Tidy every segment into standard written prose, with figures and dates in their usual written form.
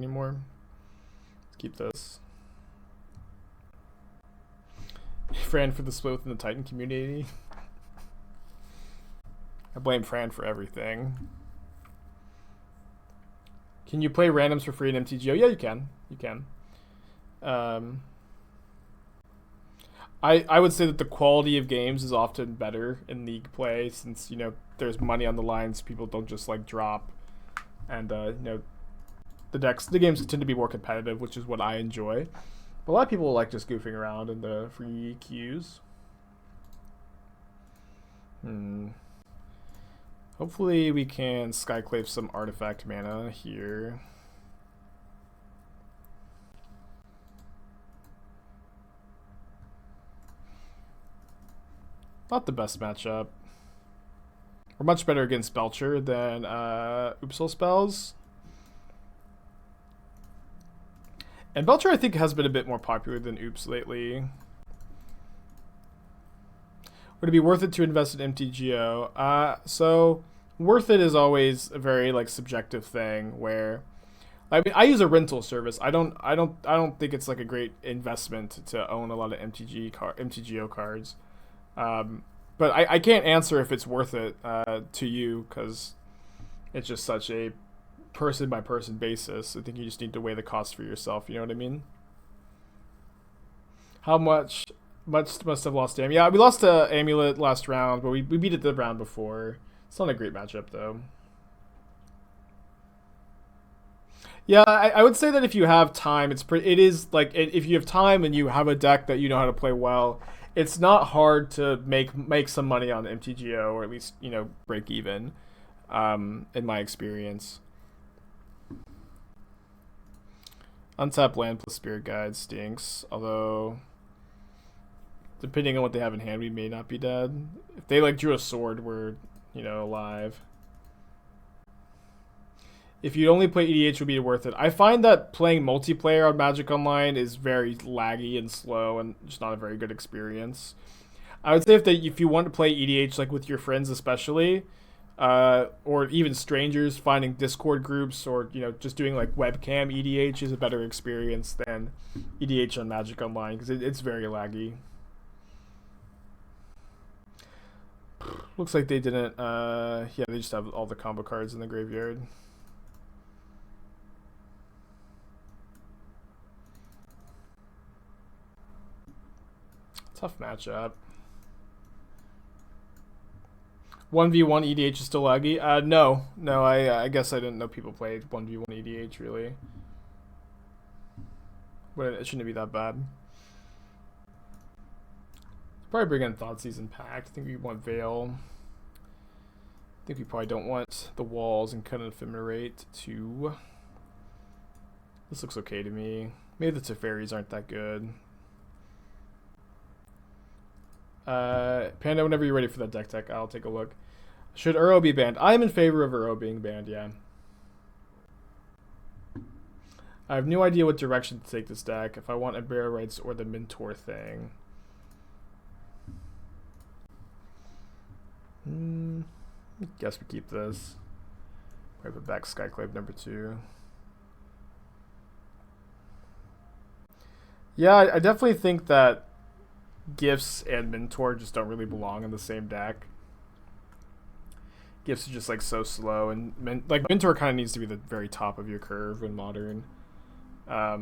anymore. Let's keep this. Fran for the split within the Titan community. I blame Fran for everything. Can you play randoms for free in MTGO? Yeah, you can. You can. I would say that the quality of games is often better in league play since, you know, there's money on the line, so people don't just like drop. And you know, the games tend to be more competitive, which is what I enjoy. But a lot of people like just goofing around in the free queues. Hopefully we can Skyclave some artifact mana here. Not the best matchup. We're much better against Belcher than Oopsal spells. And Belcher, I think, has been a bit more popular than Oops lately. Would it be worth it to invest in MTGO? So worth it is always a very like subjective thing. Where, I mean, I use a rental service. I don't think it's like a great investment to own a lot of MTGO cards. But I can't answer if it's worth it to you because it's just such a person by person basis. I think you just need to weigh the cost for yourself. You know what I mean? How much must have lost to Am? Yeah, we lost to Amulet last round, but we beat it the round before. It's not a great matchup though. Yeah, I would say that if you have time, it is like if you have time and you have a deck that you know how to play well, it's not hard to make some money on MTGO, or at least, you know, break even. In my experience. Untap land plus Spirit Guide stinks, although depending on what they have in hand, we may not be dead. If they like drew a sword, we're, you know, alive. If you only play EDH, it would be worth it. I find that playing multiplayer on Magic Online is very laggy and slow and just not a very good experience. I would say if you want to play EDH like with your friends especially, or even strangers, finding Discord groups or, you know, just doing like webcam EDH is a better experience than EDH on Magic Online because it's very laggy. Looks like they didn't, yeah, they just have all the combo cards in the graveyard. Tough matchup. 1v1 EDH is still laggy? No, I guess I didn't know people played 1v1 EDH really. But it shouldn't be that bad. Probably bring in Thoughtseize and Pact. I think we want Veil. I think we probably don't want the walls and Chord of Ephemerate too. This looks okay to me. Maybe the Teferis aren't that good. Panda, whenever you're ready for that deck tech, I'll take a look. Should Uro be banned? I am in favor of Uro being banned, yeah. I have no idea what direction to take this deck, if I want Embarrass Rights or the Mentor thing. I guess we keep this. Probably put back Skyclave number 2. Yeah, I definitely think that Gifts and Mentor just don't really belong in the same deck. Gifts are just like so slow, and Mentor kind of needs to be the very top of your curve in Modern. I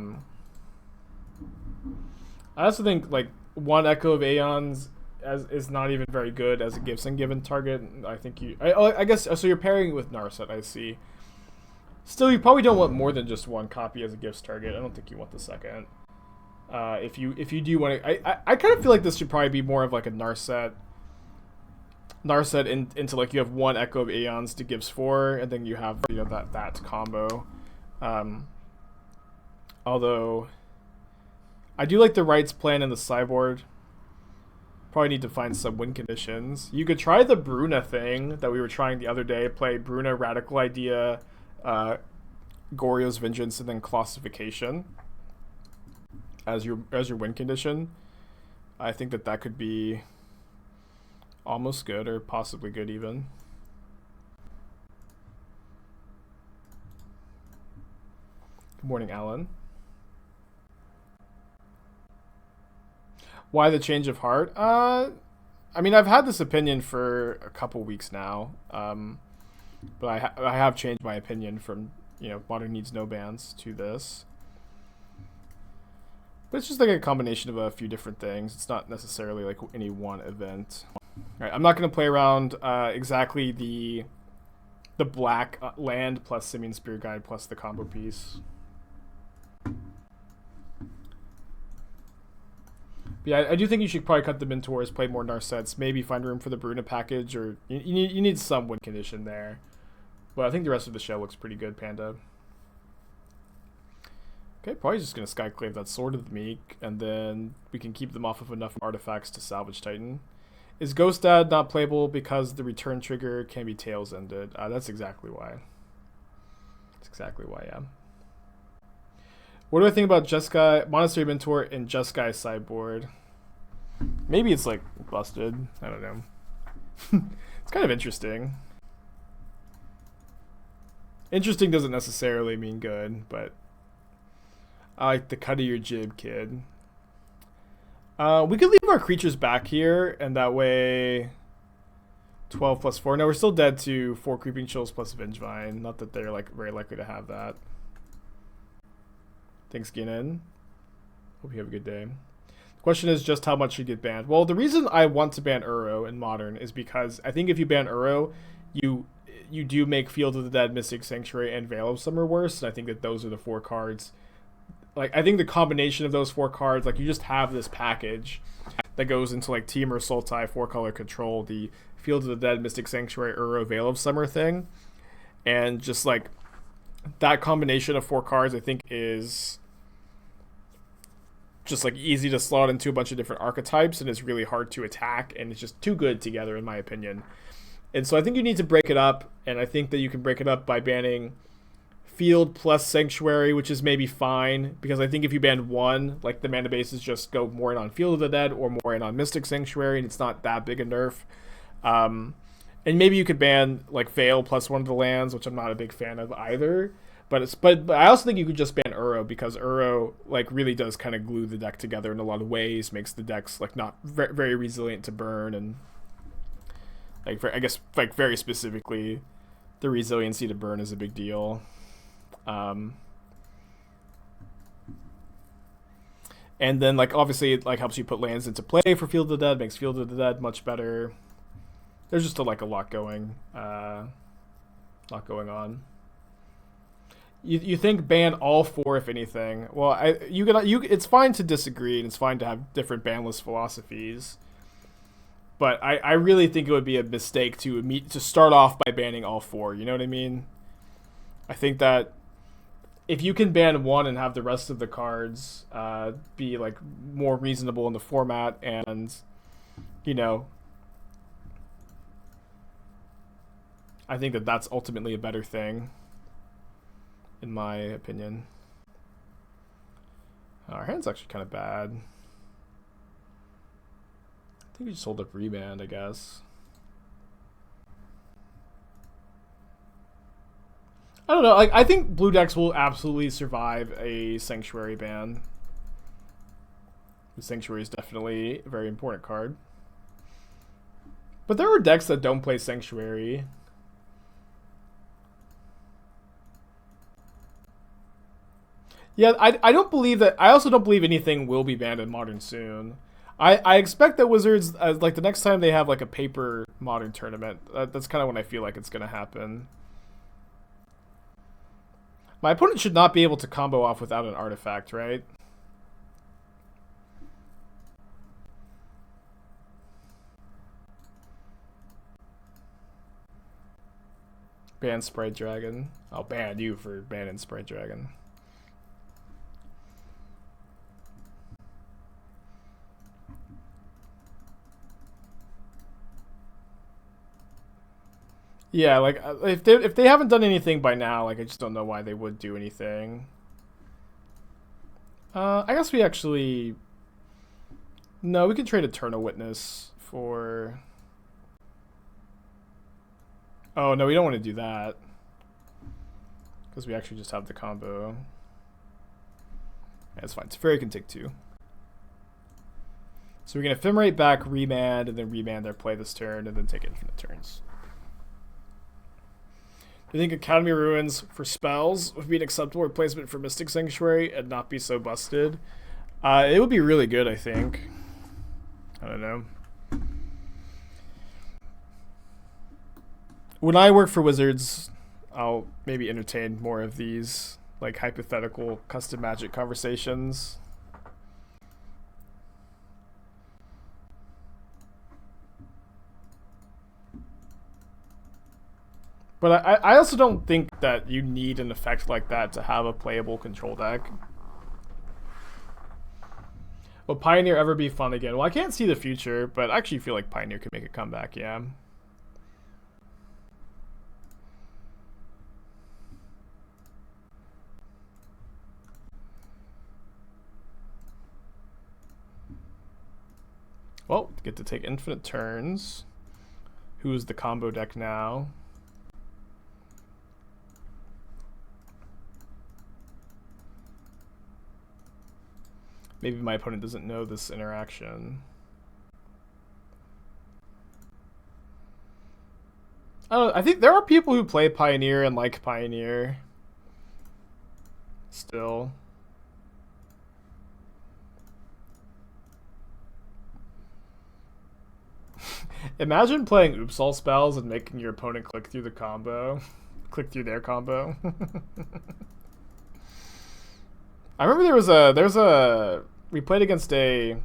also think like one Echo of Aeons is not even very good as a Gifts and Given target. I think I guess so. You're pairing it with Narset, I see. Still, you probably don't want more than just one copy as a Gifts target. I don't think you want the second. If you do want to, I kind of feel like this should probably be more of like a Narset into like you have one Echo of Aeons to Gifts 4, and then you have, you know, that combo. Although I do like the rights plan in the sideboard. Probably need to find some win conditions. You could try the Bruna thing that we were trying the other day. Play Bruna, Radical Idea, Goryo's Vengeance, and then Classification as your win condition. I think that could be almost good, or possibly good even. Good morning, Alan. Why the change of heart? I mean, I've had this opinion for a couple weeks now, but I have changed my opinion from, Modern needs no bans to this. But it's just like a combination of a few different things. It's not necessarily like any one event. All right, I'm not going to play around exactly the black land plus Simian Spirit Guide plus the combo piece. But yeah, I do think you should probably cut the Minotaurs, play more Narsets, maybe find room for the Bruna package, or you need some win condition there. But I think the rest of the show looks pretty good, Panda. Okay, probably just going to Skyclave that Sword of the Meek, and then we can keep them off of enough artifacts to salvage Titan. Is Ghost Dad not playable because the return trigger can be Tails ended? That's exactly why. That's exactly why, yeah. What do I think about Jeskai, Monastery Mentor, and Jeskai sideboard? Maybe it's like busted. I don't know. It's kind of interesting. Interesting doesn't necessarily mean good, but I like the cut of your jib, kid. We could leave our creatures back here, and that way 12 plus 4. No, we're still dead to 4 Creeping Chills plus Vengevine. Not that they're like very likely to have that. Thanks, Ginen. Hope you have a good day. The question is just how much should get banned. Well, the reason I want to ban Uro in Modern is because I think if you ban Uro, you do make Field of the Dead, Mystic Sanctuary, and Veil of Summer worse. And I think that those are the 4 cards. Like, I think the combination of those 4 cards, like, you just have this package that goes into, like, Temur, Sultai, 4-color control, the Field of the Dead, Mystic Sanctuary, Uro, Veil of Summer thing. And just, like, that combination of 4 cards, I think, is just, like, easy to slot into a bunch of different archetypes, and it's really hard to attack, and it's just too good together, in my opinion. And so I think you need to break it up, and I think that you can break it up by banning Field plus Sanctuary, which is maybe fine, because I think if you ban one, like, the mana bases just go more in on Field of the Dead or more in on Mystic Sanctuary, and it's not that big a nerf. And maybe you could ban, like, Veil plus one of the lands, which I'm not a big fan of either. But I also think you could just ban Uro, because Uro, like, really does kind of glue the deck together in a lot of ways, makes the decks, like, not very resilient to burn, and, like, I guess, like, very specifically, the resiliency to burn is a big deal. And then, like, obviously it, like, helps you put lands into play for Field of the Dead, makes Field of the Dead much better. There's just a lot going on. You think ban all 4 if anything? Well, it's fine to disagree, and it's fine to have different banless philosophies. But I really think it would be a mistake to start off by banning all 4. You know what I mean? I think that if you can ban one and have the rest of the cards be, like, more reasonable in the format, and, I think that that's ultimately a better thing, in my opinion. Our hand's actually kind of bad. I think we just hold up Remand, I guess. I don't know. Like, I think blue decks will absolutely survive a Sanctuary ban. The Sanctuary is definitely a very important card. But there are decks that don't play Sanctuary. Yeah, I don't believe that. I also don't believe anything will be banned in Modern soon. I expect that Wizards, like, the next time they have, like, a paper Modern tournament, that's kind of when I feel like it's going to happen. My opponent should not be able to combo off without an artifact, right? Ban Sprite Dragon. I'll ban you for banning Sprite Dragon. Yeah, like, if they haven't done anything by now, like, I just don't know why they would do anything. I guess we actually... No, we could trade Eternal Witness for... Oh, no, we don't want to do that. Because we actually just have the combo. That's fine. Teferi can take 2. So we can Ephemerate back, remand, and then remand their play this turn, and then take infinite turns. Do you think Academy Ruins for spells would be an acceptable replacement for Mystic Sanctuary and not be so busted? It would be really good, I think. I don't know. When I work for Wizards, I'll maybe entertain more of these like hypothetical custom Magic conversations. But I also don't think that you need an effect like that to have a playable control deck. Will Pioneer ever be fun again? Well, I can't see the future, but I actually feel like Pioneer could make a comeback, yeah. Well, get to take infinite turns. Who's the combo deck now? Maybe my opponent doesn't know this interaction. I think there are people who play Pioneer and like Pioneer. Still. Imagine playing Oops All spells and making your opponent click through the combo. Click through their combo. I remember we played against okay,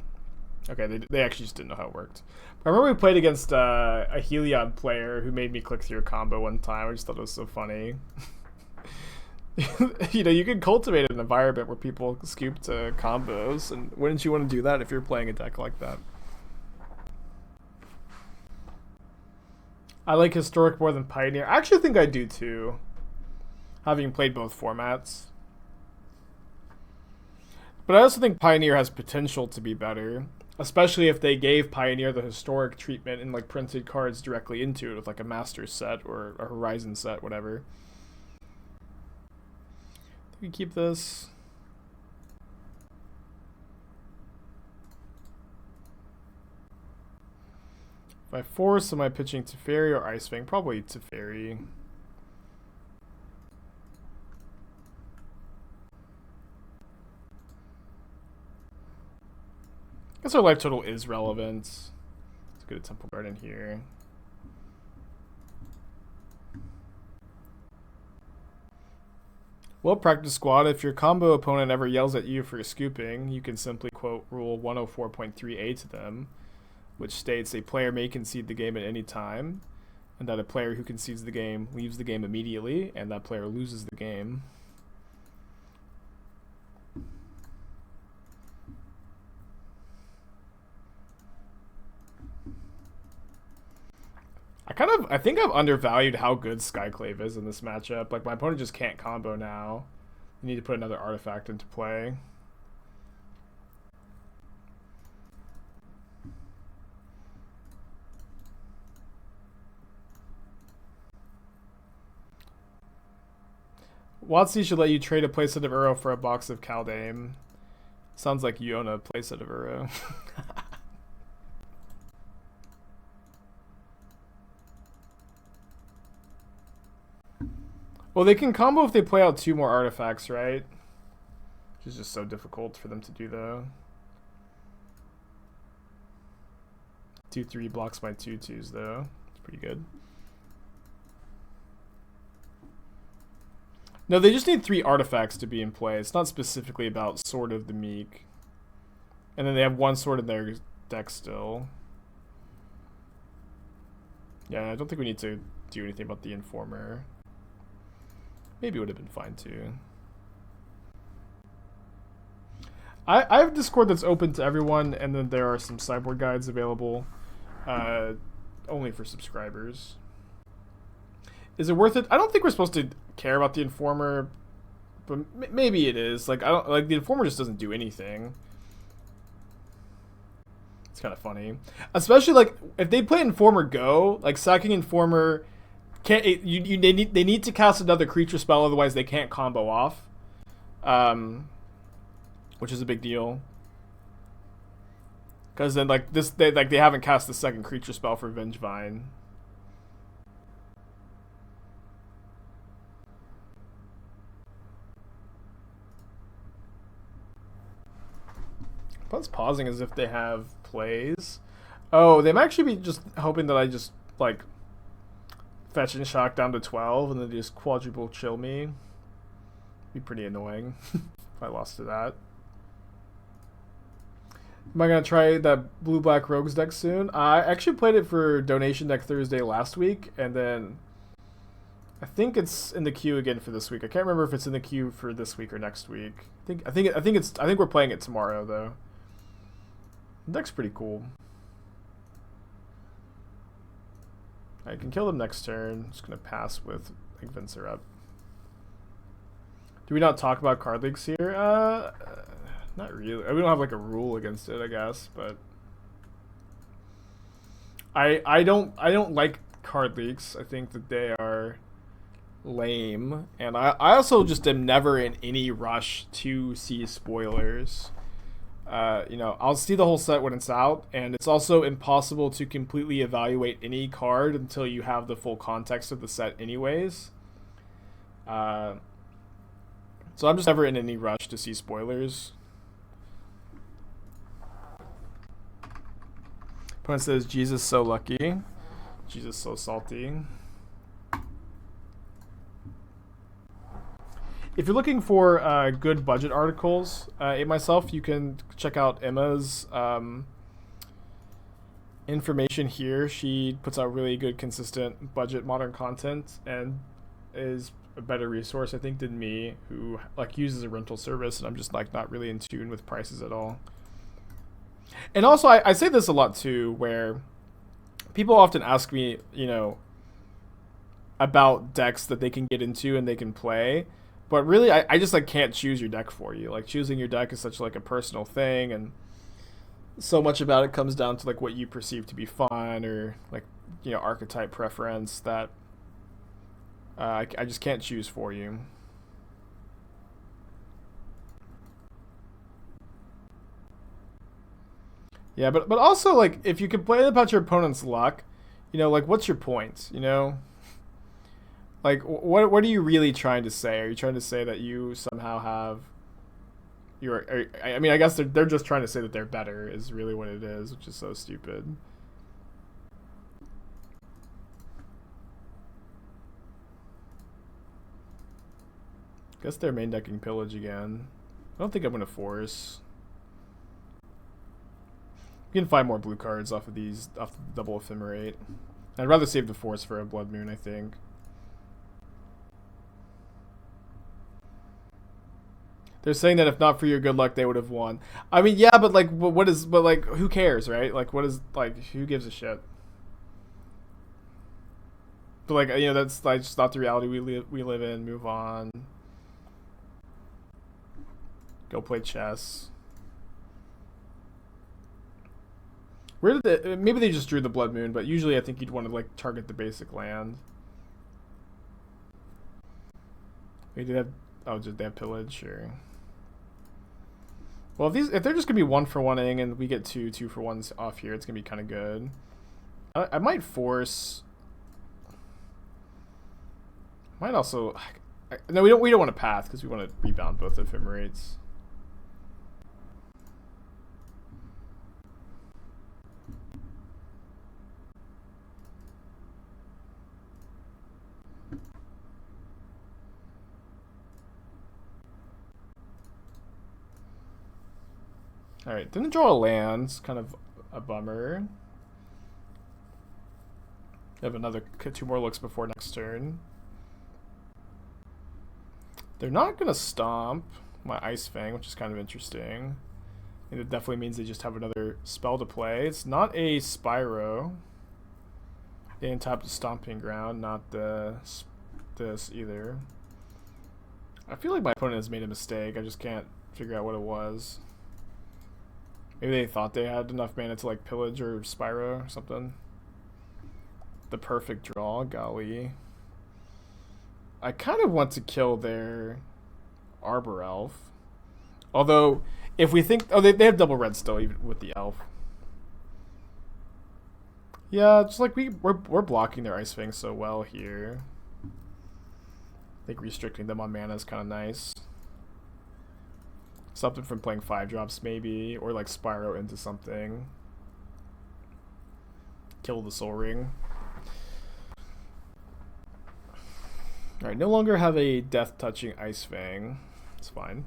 they actually just didn't know how it worked. I remember we played against a Heliod player who made me click through a combo one time. I just thought it was so funny. You know, you can cultivate an environment where people scoop to combos, and wouldn't you want to do that if you're playing a deck like that? I like Historic more than Pioneer. I actually think I do too, having played both formats. But I also think Pioneer has potential to be better, especially if they gave Pioneer the historic treatment and like printed cards directly into it with like a Master set or a Horizon set, whatever. We keep this. If I force, am I pitching Teferi or Ice-Fang? Probably Teferi. I guess our life total is relevant. Let's go to Temple Garden here. Well, practice squad, if your combo opponent ever yells at you for scooping, you can simply quote Rule 104.3a to them, which states a player may concede the game at any time, and that a player who concedes the game leaves the game immediately, and that player loses the game. I think I've undervalued how good Skyclave is in this matchup. Like, my opponent just can't combo now. You need to put another artifact into play. WotC should let you trade a playset of Uro for a box of Kaldheim. Sounds like you own a playset of Uro. Well, they can combo if they play out 2 more artifacts, right? Which is just so difficult for them to do, though. 2/3 blocks my 2/2s, though. It's pretty good. No, they just need 3 artifacts to be in play. It's not specifically about Sword of the Meek. And then they have 1 sword in their deck still. Yeah, I don't think we need to do anything about the Informer. Maybe it would have been fine too. I have Discord that's open to everyone, and then there are some sideboard guides available only for subscribers. Is it worth it? I don't think we're supposed to care about the Informer, but maybe it is. Like, I don't like the Informer just doesn't do anything. It's kind of funny, especially like if they play Informer Go, like sacking Informer. They need to cast another creature spell, otherwise they can't combo off. which is a big deal. Because then like they haven't cast the second creature spell for Vengevine. Plus pausing as if they have plays. Oh, they might actually be just hoping that I just like fetch and shock down to 12 and then just quadruple chill me. Be pretty annoying if I lost to that. Am I gonna try that blue-black rogues deck soon? I actually played it for donation deck Thursday last week, and then I think it's in the queue again for this week. I can't remember if it's in the queue for this week or next week. I think we're playing it tomorrow though. The deck's pretty cool. I can kill them next turn. Just gonna pass with like Venser up. Do we not talk about card leaks here? Not really. We don't have like a rule against it, I guess, but I don't like card leaks. I think that they are lame, and I also just am never in any rush to see spoilers. You know, I'll see the whole set when it's out, and it's also impossible to completely evaluate any card until you have the full context of the set anyways. So I'm just never in any rush to see spoilers. Opponent says, Jesus so lucky. Jesus so salty. If you're looking for good budget articles, myself, you can check out Emma's information here. She puts out really good, consistent budget modern content and is a better resource, I think, than me, who like uses a rental service, and I'm just like not really in tune with prices at all. And also, I say this a lot too, where people often ask me, you know, about decks that they can get into and they can play. But really, I just like can't choose your deck for you. Like choosing your deck is such like a personal thing, and so much about it comes down to like what you perceive to be fun or like, you know, archetype preference that I just can't choose for you. Yeah, but also like if you complain about your opponent's luck, you know, like what's your point? You know. Like, what are you really trying to say? Are you trying to say that you somehow have... I mean, I guess they're just trying to say that they're better is really what it is, which is so stupid. Guess they're main decking Pillage again. I don't think I'm going to force. You can find more blue cards off of these, off the double Ephemerate. I'd rather save the force for a Blood Moon, I think. They're saying that if not for your good luck, they would have won. I mean, yeah, but like, but like, who cares, right? Like, what is, like, who gives a shit? But like, you know, that's like just not the reality we live in. Move on. Go play chess. Where did they, maybe they just drew the Blood Moon, but usually I think you'd want to like target the basic land. They did have, oh, did they have Pillage? Sure. Well, if they're just gonna be 1-for-1ing and we get 2-for-1s off here, it's gonna be kind of good. I might force. Might also. No, we don't want to path because we want to rebound both Ephemerates. Alright, didn't draw a land. It's kind of a bummer. Have another 2 more looks before next turn. They're not going to stomp my Ice-Fang, which is kind of interesting. And it definitely means they just have another spell to play. It's not a Spyro. They didn't tap the Stomping Ground, not this either. I feel like my opponent has made a mistake. I just can't figure out what it was. Maybe they thought they had enough mana to like Pillage or Spyro or something. The perfect draw, golly. I kind of want to kill their Arbor Elf. Although, If we think... Oh, they have double red still, even with the elf. Yeah, just like we're blocking their Ice-Fang so well here. I think restricting them on mana is kind of nice. Something from playing 5-drops maybe, or like Spyro into something. Kill the Soul Ring. Alright, no longer have a death-touching Ice-Fang. It's fine.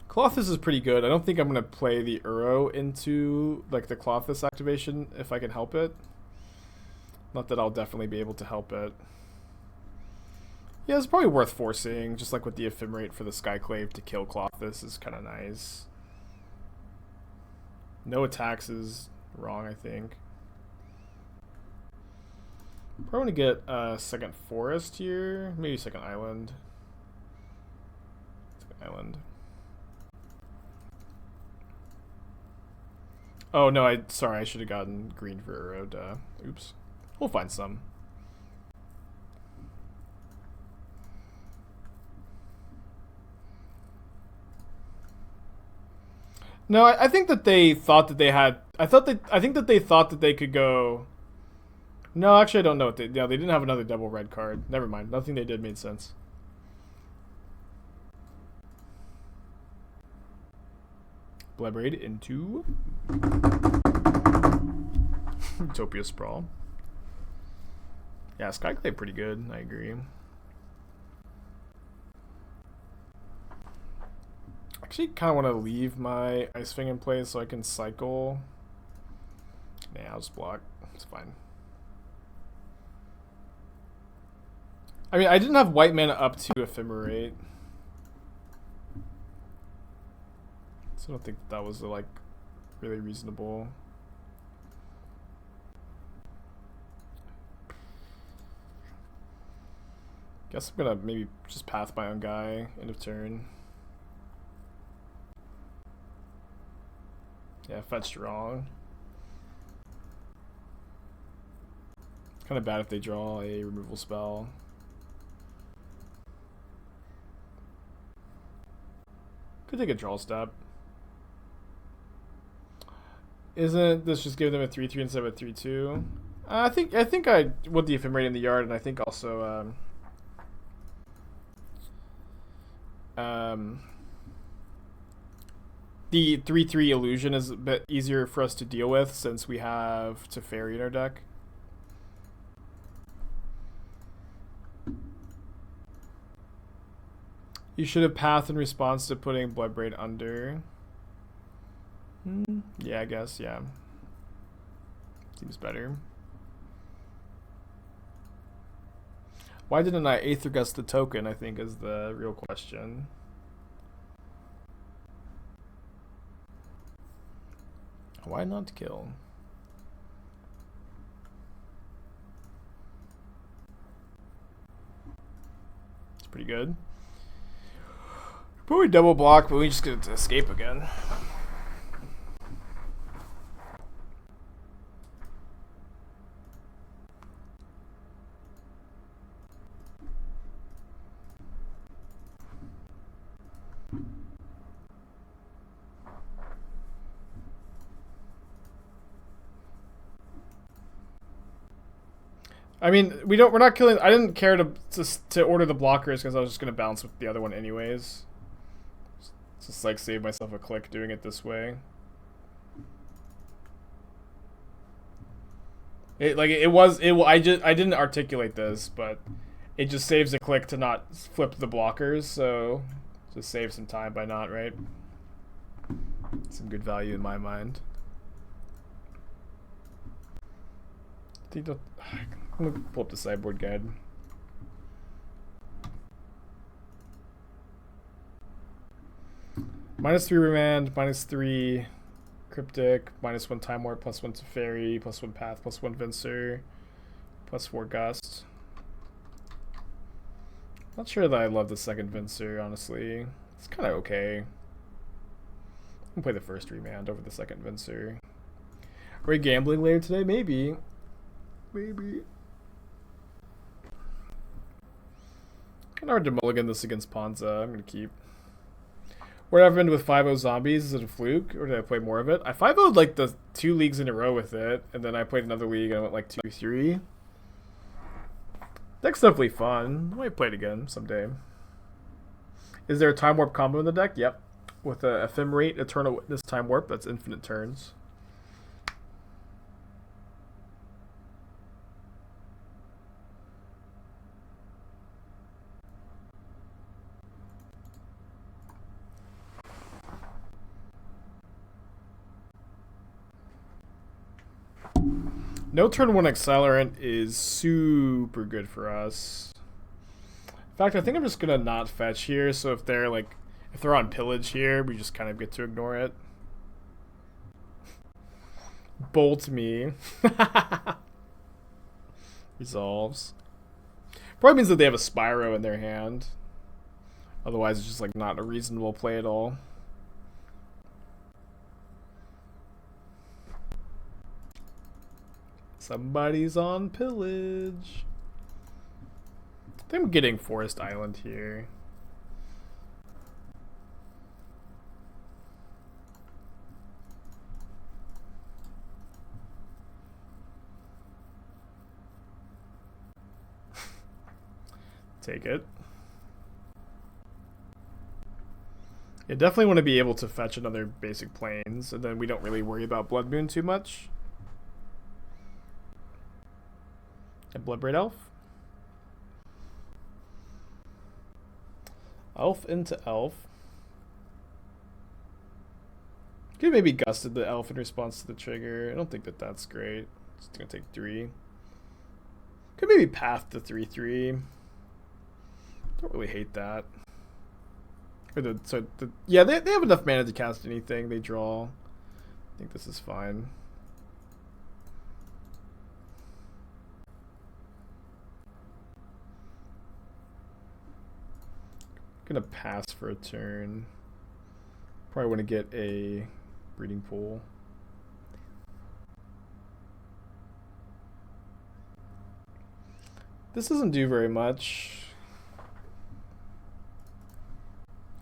Colossus is pretty good. I don't think I'm going to play the Uro into like the Colossus activation if I can help it. Not that I'll definitely be able to help it. Yeah, it's probably worth forcing, just like with the Ephemerate for the Skyclave to kill Colossus is kind of nice. No attacks is wrong, I think. Probably going to get a second forest here. Maybe second island. Second island. Oh, no, sorry, I should have gotten green for Uro, duh. Oops. We'll find some. No, I think that they thought that they had... I think that they thought that they could go... No, actually, I don't know what they... Yeah, they didn't have another double red card. Never mind. Nothing they did made sense. Blade into... Utopia Sprawl. Yeah, Skyclave pretty good. I agree. Actually, kind of want to leave my Ice-Fang in place so I can cycle. Nah, I'll just block. It's fine. I mean, I didn't have white mana up to Ephemerate. So I don't think that was, like, really reasonable. Guess I'm gonna maybe just path my own guy, end of turn. Yeah, fetched wrong. It's kind of bad if they draw a removal spell. Could take a draw step. Isn't this just give them a 3/3 instead of a 3/2? I think I want the Ephemerate in the yard, and I think also the 3/3 illusion is a bit easier for us to deal with since we have Teferi in our deck. You should have path in response to putting Bloodbraid under. Yeah, I guess, yeah. Seems better. Why didn't I Aether Gust the token, I think, is the real question. Why not kill? It's pretty good. Probably double block, but we just get to escape again. I mean, we're not killing. I didn't care to order the blockers because I was just gonna bounce with the other one anyways. Just like save myself a click doing it this way. I didn't articulate this, but it just saves a click to not flip the blockers, so just save some time by not, right? Some good value in my mind. I'm gonna pull up the sideboard guide. -3 remand, -3 cryptic, -1 time warp, +1 to fairy, +1 path, +1 Venser, +4 gust. Not sure that I love the second Venser, honestly. It's kind of okay. I'm gonna play the first remand over the second Venser. Are we gambling later today? Maybe. Maybe. Kind of hard to mulligan this against Ponza. I'm going to keep. Where I've been with 5-0 zombies, is it a fluke? Or did I play more of it? I 5-0'd like the 2 leagues in a row with it, and then I played another league and I went like 2-3. Deck's definitely fun. I might play it again someday. Is there a Time Warp combo in the deck? Yep. With a Ephemerate, Eternal Witness, Time Warp, that's infinite turns. No turn 1 Accelerant is super good for us. In fact, I think I'm just gonna not fetch here, so if they're on pillage here, we just kind of get to ignore it. Bolt me. Resolves. Probably means that they have a Spyro in their hand. Otherwise it's just like not a reasonable play at all. Somebody's on pillage. I think I'm getting Forest Island here. Take it. You definitely want to be able to fetch another basic plains, and then we don't really worry about Blood Moon too much. And Bloodbraid Elf. Elf into Elf. Could maybe gusted the Elf in response to the trigger. I don't think that that's great. It's gonna take 3. Could maybe path the 3/3. Don't really hate that. Or yeah, they have enough mana to cast anything they draw. I think this is fine. Gonna pass for a turn. Probably want to get a breeding pool. This doesn't do very much.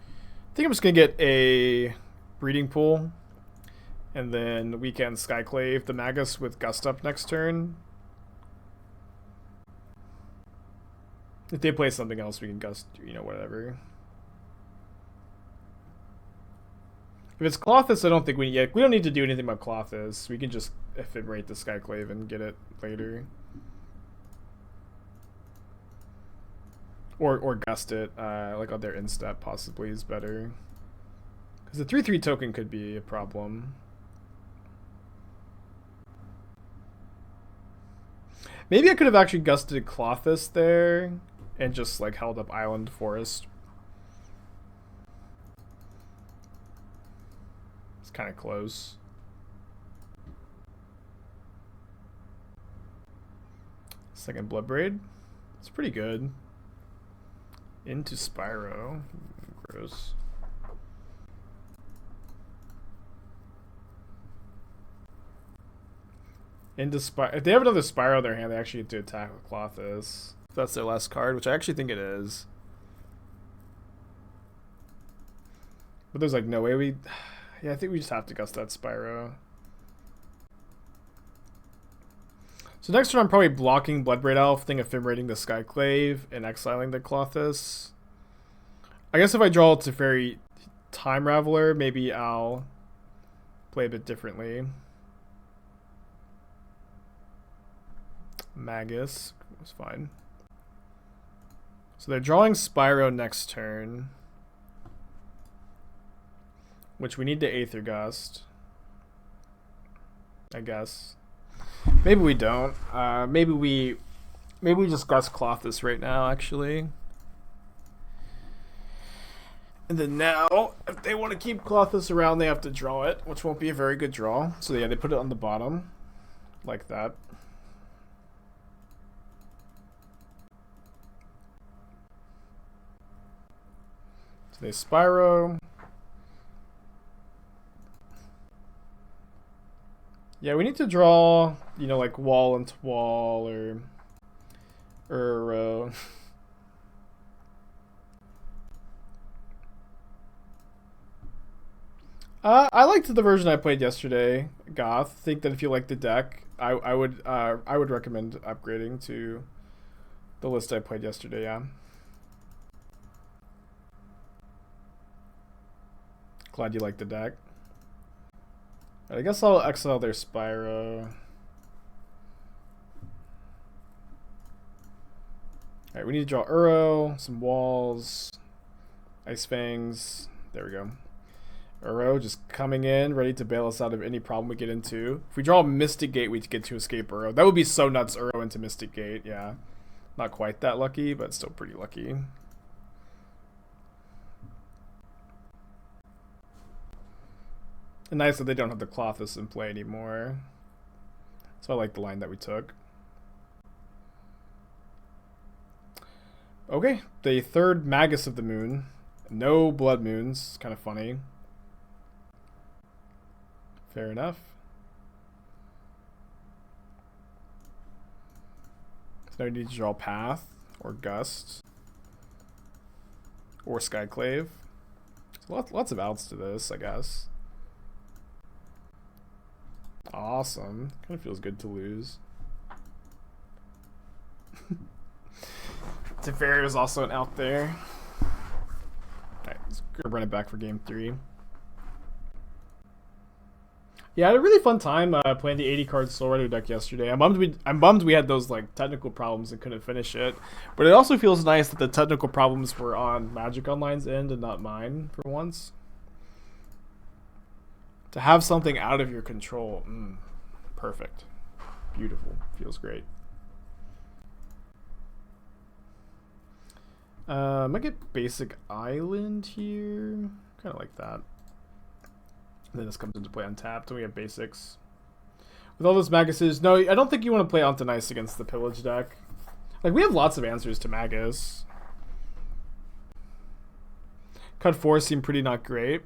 I think I'm just gonna get a breeding pool, and then weekend Skyclave the Magus with Gust Up next turn. If they play something else, we can gust, whatever. If it's Clothis, I don't think we don't need to do anything about Clothis. We can just ephemerate the Skyclave and get it later. Or gust it, like on their instep possibly is better. Because the 3/3 token could be a problem. Maybe I could have actually gusted Clothis there and just like held up Island Forest. It's kind of close. Second Bloodbraid. It's pretty good. Into Spyro. Gross. Into Spyro. If they have another Spyro in their hand, they actually get to attack with Clothis. If that's their last card, which I actually think it is. But there's like no way we... Yeah, I think we just have to gust that Spyro. So next turn I'm probably blocking Bloodbraid Elf, then ephemerating the Skyclave, and exiling the Clothis. I guess if I draw Teferi Time Raveler, maybe I'll play a bit differently. Magus was fine. So they're drawing Spyro next turn, which we need to Aether Gust, I guess. Maybe we don't. Maybe we just gust Clothis right now, actually. And then now, if they want to keep Clothis around, they have to draw it, which won't be a very good draw. So yeah, they put it on the bottom, like that. So they Spyro. Yeah, we need to draw, like wall into wall or I liked the version I played yesterday, Goth. Think that if you like the deck, I would recommend upgrading to the list I played yesterday. Yeah. Glad you like the deck. I guess I'll exile their Spyro. Alright, we need to draw Uro, some walls, Ice-Fangs. There we go. Uro just coming in, ready to bail us out of any problem we get into. If we draw a Mystic Gate, we get to escape Uro. That would be so nuts, Uro into Mystic Gate, yeah. Not quite that lucky, but still pretty lucky. And nice that they don't have the Clothis in play anymore. So I like the line that we took. Okay, the third Magus of the Moon. No Blood Moons. Kind of funny. Fair enough. So now we need to draw Path, or Gust, or Skyclave. So lots of outs to this, I guess. Awesome. Kind of feels good to lose. Teferi was also an out there. Alright, let's run it back for game 3. Yeah, I had a really fun time playing the 80 card Soulherder deck yesterday. I'm bummed we had those like technical problems and couldn't finish it. But it also feels nice that the technical problems were on Magic Online's end and not mine for once. To have something out of your control, perfect. Beautiful. Feels great. Might get basic island here. Kind of like that. And then this comes into play untapped, and we have basics. With all those Maguses, no, I don't think you want to play Ontanice against the Pillage deck. Like, we have lots of answers to Magus. Cut 4 seemed pretty not great.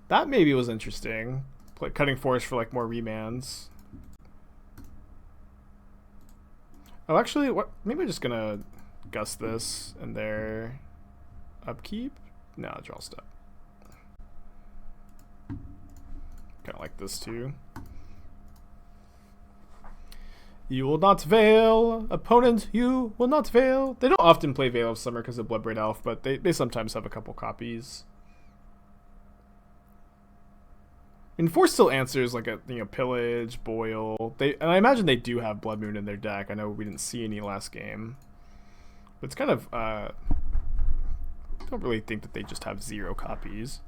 That maybe was interesting. Cutting Force for, like, more remands. Oh, actually, what? Maybe I'm just gonna gust this and their upkeep. No, draw step. Kind of like this too. You will not Veil, opponent. You will not Veil. They don't often play Veil of Summer because of Bloodbraid Elf, but they sometimes have a couple copies. I mean, Force still answers like a Pillage, Boil. And I imagine they do have Blood Moon in their deck. I know we didn't see any last game, but it's kind of don't really think that they just have 0 copies.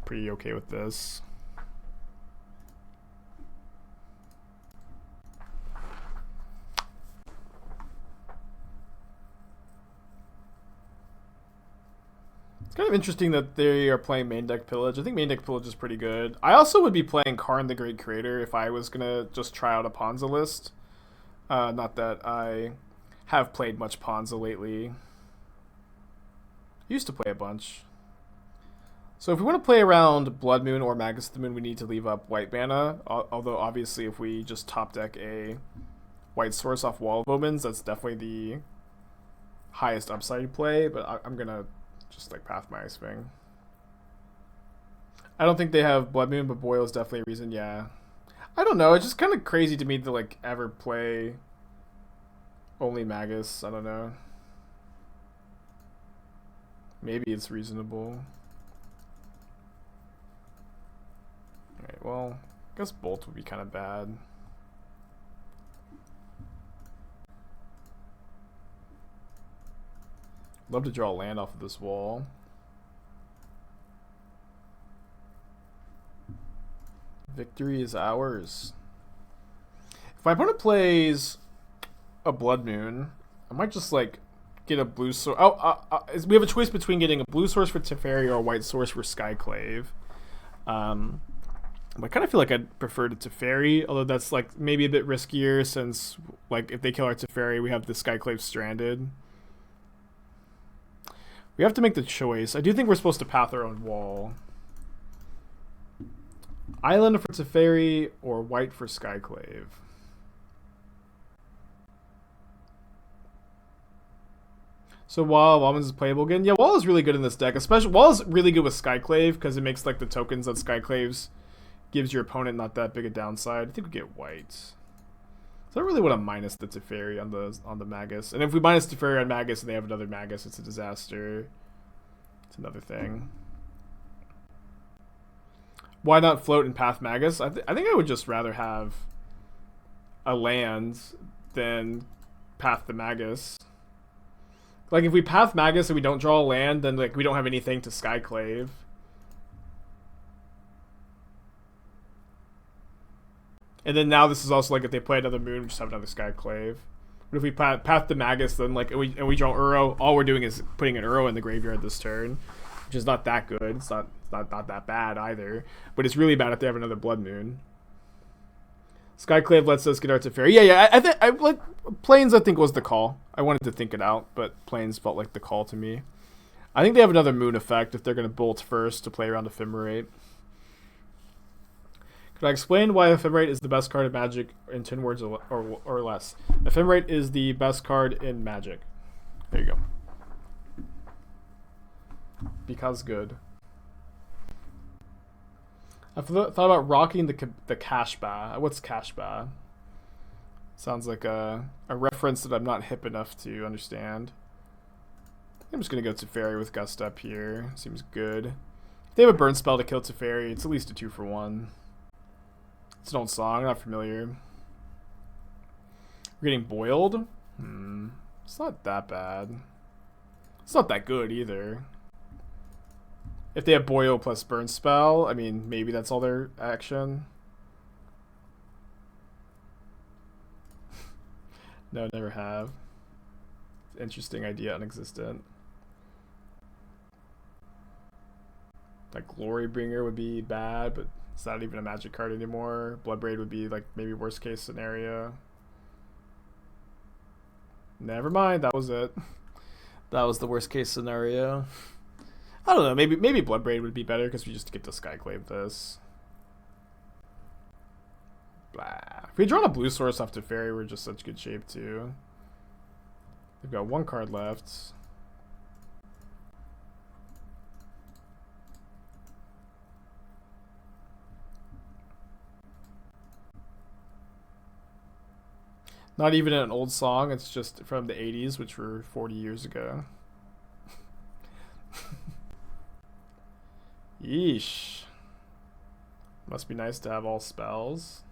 Pretty okay with this. Kind of interesting that they are playing main deck Pillage. I think main deck Pillage is pretty good. I also would be playing Karn the Great Creator if I was gonna just try out a Ponza list. Not that I have played much Ponza lately. Used to play a bunch. So if we want to play around Blood Moon or Magus of the Moon, we need to leave up white mana. Although obviously if we just top deck a white source off Wall of Omens, that's definitely the highest upside play. But I'm gonna just like path my Ice-Fang. I don't think they have Blood Moon, but Boil is definitely a reason. Yeah, I don't know. It's just kind of crazy to me to like ever play only Magus. I don't know. Maybe it's reasonable. Alright, well, I guess Bolt would be kind of bad. Love to draw land off of this wall. Victory is ours. If my opponent plays a Blood Moon, I might just like get a blue source. We have a choice between getting a blue source for Teferi or a white source for Skyclave. I kind of feel like I'd prefer to Teferi, although that's like maybe a bit riskier since like if they kill our Teferi, we have the Skyclave stranded. We have to make the choice. I do think we're supposed to path our own wall. Island for Teferi or white for Skyclave. So Wall of Omens is playable again. Yeah, Wall is really good in this deck. Especially Wall is really good with Skyclave because it makes like the tokens that Skyclaves gives your opponent not that big a downside. I think we get white. So I really want to minus the Teferi on the Magus. And if we minus Teferi on Magus and they have another Magus, it's a disaster. It's another thing. Why not float and Path Magus? I think I would just rather have a land than Path the Magus. Like if we Path Magus and we don't draw a land, then like we don't have anything to Skyclave. And then now this is also like if they play another moon, we just have another Skyclave. But if we path the Magus, then like and we draw Uro, all we're doing is putting an Uro in the graveyard this turn, which is not that good. It's not that bad either. But it's really bad if they have another Blood Moon. Skyclave lets us get our Teferi. Yeah. I think I like Plains. I think was the call. I wanted to think it out, but Plains felt like the call to me. I think they have another moon effect if they're going to bolt first to play around Ephemerate. Could I explain why Ephemerate is the best card in Magic in 10 words or less? Ephemerate is the best card in Magic. There you go. Because good. I've thought about rocking the Kashba. What's Kashba? Sounds like a reference that I'm not hip enough to understand. I'm just going to go Teferi with Gust up here. Seems good. If they have a burn spell to kill Teferi, it's at least a 2-for-1. It's an old song, not familiar. We're getting boiled? It's not that bad. It's not that good either. If they have boil plus burn spell, I mean, maybe that's all their action. No, never have. Interesting idea, unexistent. Like Glorybringer would be bad, but it's not even a Magic card anymore. Bloodbraid would be like maybe worst case scenario. Never mind, that was it. That was the worst case scenario. I don't know, maybe Bloodbraid would be better because we just get to Skyclave this. Blah. If we draw a blue source off Teferi, we're just such good shape too. They've got one card left. Not even an old song, it's just from the 80s, which were 40 years ago. Yeesh. Must be nice to have all spells.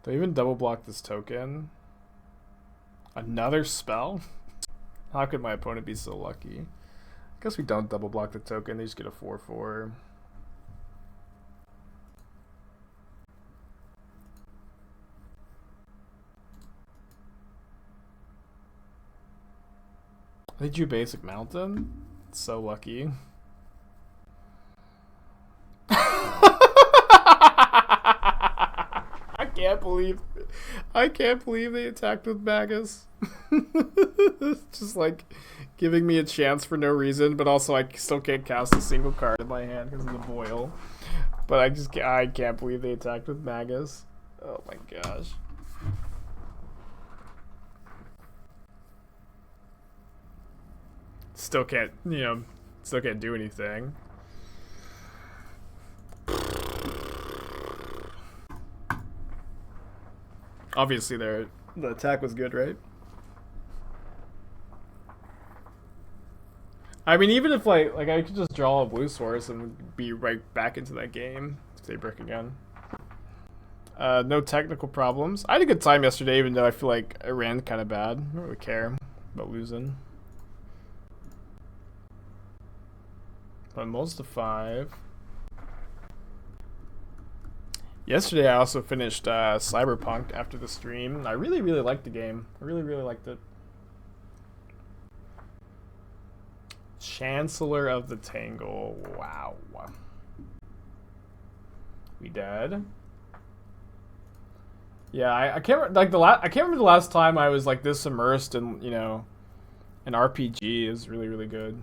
Do I even double block this token? Another spell? How could my opponent be so lucky? I guess we don't double block the token, they just get a 4/4. They drew Basic Mountain? It's so lucky. I can't believe they attacked with Magus. It's just like giving me a chance for no reason, but also I still can't cast a single card in my hand because of the boil. But I can't believe they attacked with Magus. Oh my gosh. Still can't do anything. Obviously, the attack was good, right? I mean, even if like I could just draw a blue source and be right back into that game. Say brick again. No technical problems. I had a good time yesterday, even though I feel like I ran kind of bad. I don't really care about losing. But most of 5. Yesterday I also finished Cyberpunk after the stream. I really liked the game. I really liked it. Chancellor of the Tangle. Wow. We dead? Yeah, I can't like I can't remember the last time I was like this immersed in, in an RPG is really, really good.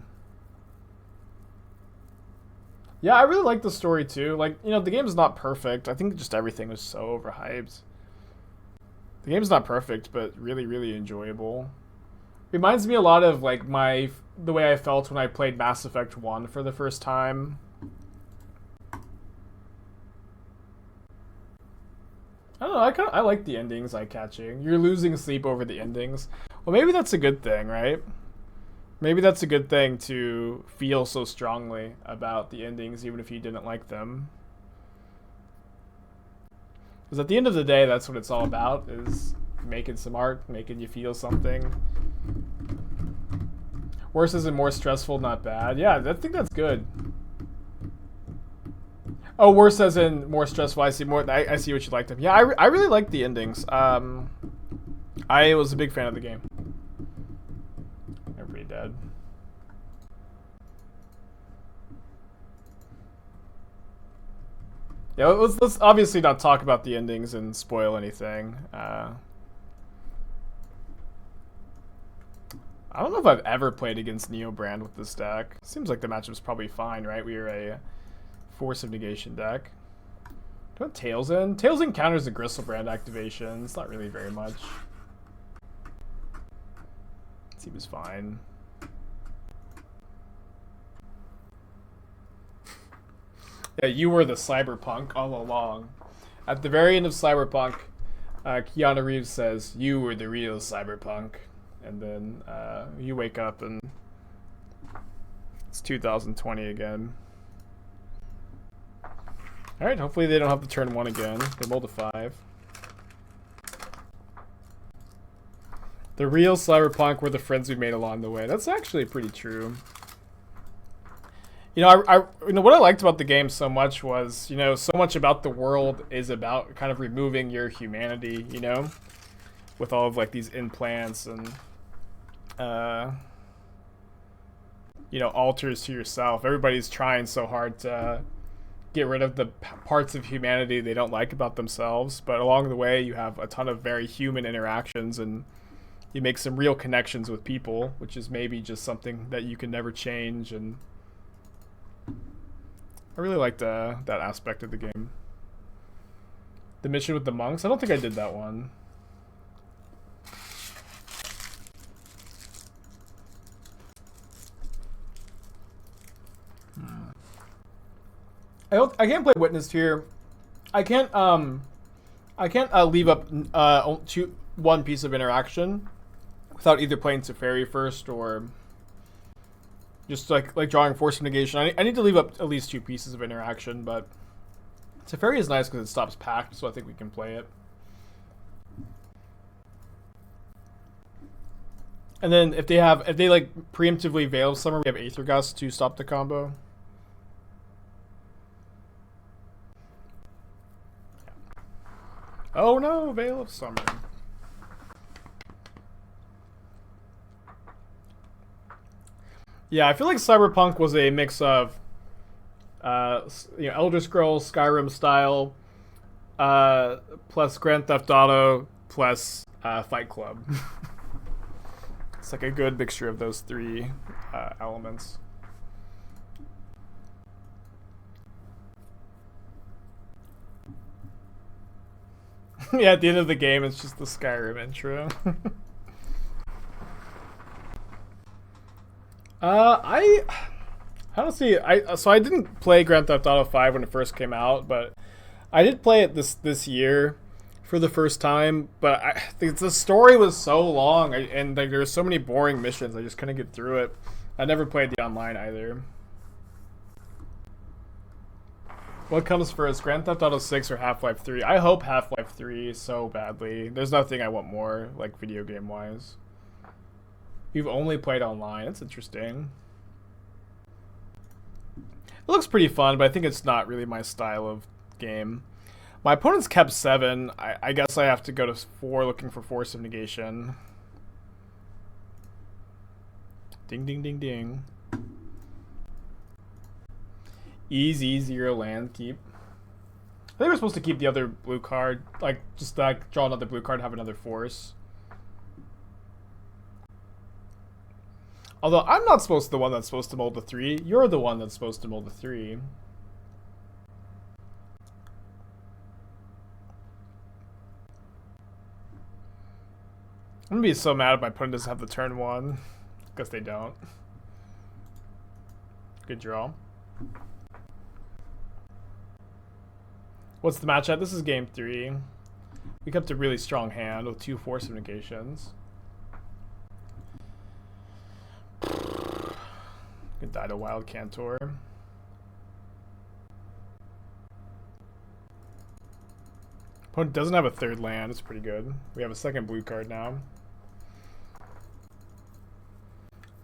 Yeah, I really like the story too. Like, you know, the game is not perfect. I think just everything was so overhyped. The game's not perfect, but really, really enjoyable. Reminds me a lot of like the way I felt when I played Mass Effect 1 for the first time. I don't know, I like the endings eye-catching. You're losing sleep over the endings. Well, maybe that's a good thing, right? Maybe that's a good thing to feel so strongly about the endings, even if you didn't like them. Because at the end of the day, that's what it's all about, is making some art, making you feel something. Worse isn't more stressful, not bad. Yeah, I think that's good. Oh, worse as in more stressful. I see more. I see what you liked them. Yeah, I really like the endings. I was a big fan of the game. They're pretty dead. Yeah, let's obviously not talk about the endings and spoil anything. I don't know if I've ever played against Neo Brand with this deck. Seems like the matchup's probably fine, right? We are a Force of Negation deck. Do you want Tails in? Tails in counters the Gristlebrand activation. It's not really very much. Seems fine. Yeah, you were the cyberpunk all along. At the very end of Cyberpunk, Keanu Reeves says, "You were the real cyberpunk." And then you wake up and it's 2020 again. Alright, hopefully they don't have to turn 1 again. They rolled a 5. The real cyberpunk were the friends we made along the way. That's actually pretty true. You know, you know what I liked about the game so much was, you know, so much about the world is about kind of removing your humanity, you know, with all of like these implants and you know, alters to yourself. Everybody's trying so hard to get rid of the parts of humanity they don't like about themselves, but along the way you have a ton of very human interactions and you make some real connections with people, which is maybe just something that you can never change. And I really liked that aspect of the game. The mission with the monks, I don't think I did that one. I can't play Witnessed here. I can't leave up one piece of interaction without either playing Teferi first or just like drawing Force of Negation. I need to leave up at least 2 pieces of interaction, but Teferi is nice because it stops packed, so I think we can play it. And then if they like preemptively Veil of Summer, we have Aether Gust to stop the combo. Oh no, Veil of Summer. Yeah, I feel like Cyberpunk was a mix of, you know, Elder Scrolls, Skyrim style, plus Grand Theft Auto, plus Fight Club. It's like a good mixture of those 3 elements. Yeah, at the end of the game, it's just the Skyrim intro. I honestly, so I didn't play Grand Theft Auto 5 when it first came out, but I did play it this year for the first time. But I think the story was so long, and like there were so many boring missions, I just couldn't get through it. I never played the online either. What comes first, Grand Theft Auto 6 or Half-Life 3? I hope Half-Life 3 so badly. There's nothing I want more, like video game wise. You've only played online. That's interesting. It looks pretty fun, but I think it's not really my style of game. My opponent's kept 7. I guess I have to go to 4 looking for Force of Negation. Ding, ding, ding, ding. Easy, 0 land keep. I think we're supposed to keep the other blue card. Like, just draw another blue card, have another force. Although I'm not supposed to the one that's supposed to mold the 3. You're the one that's supposed to mold the 3. I'm gonna be so mad if my opponent doesn't have the turn 1. Because they don't. Good draw. What's the match at? This is game 3. We kept a really strong hand with 2 force negations. Could die to Wild Cantor. Opponent doesn't have a 3rd land. It's pretty good. We have a 2nd blue card now.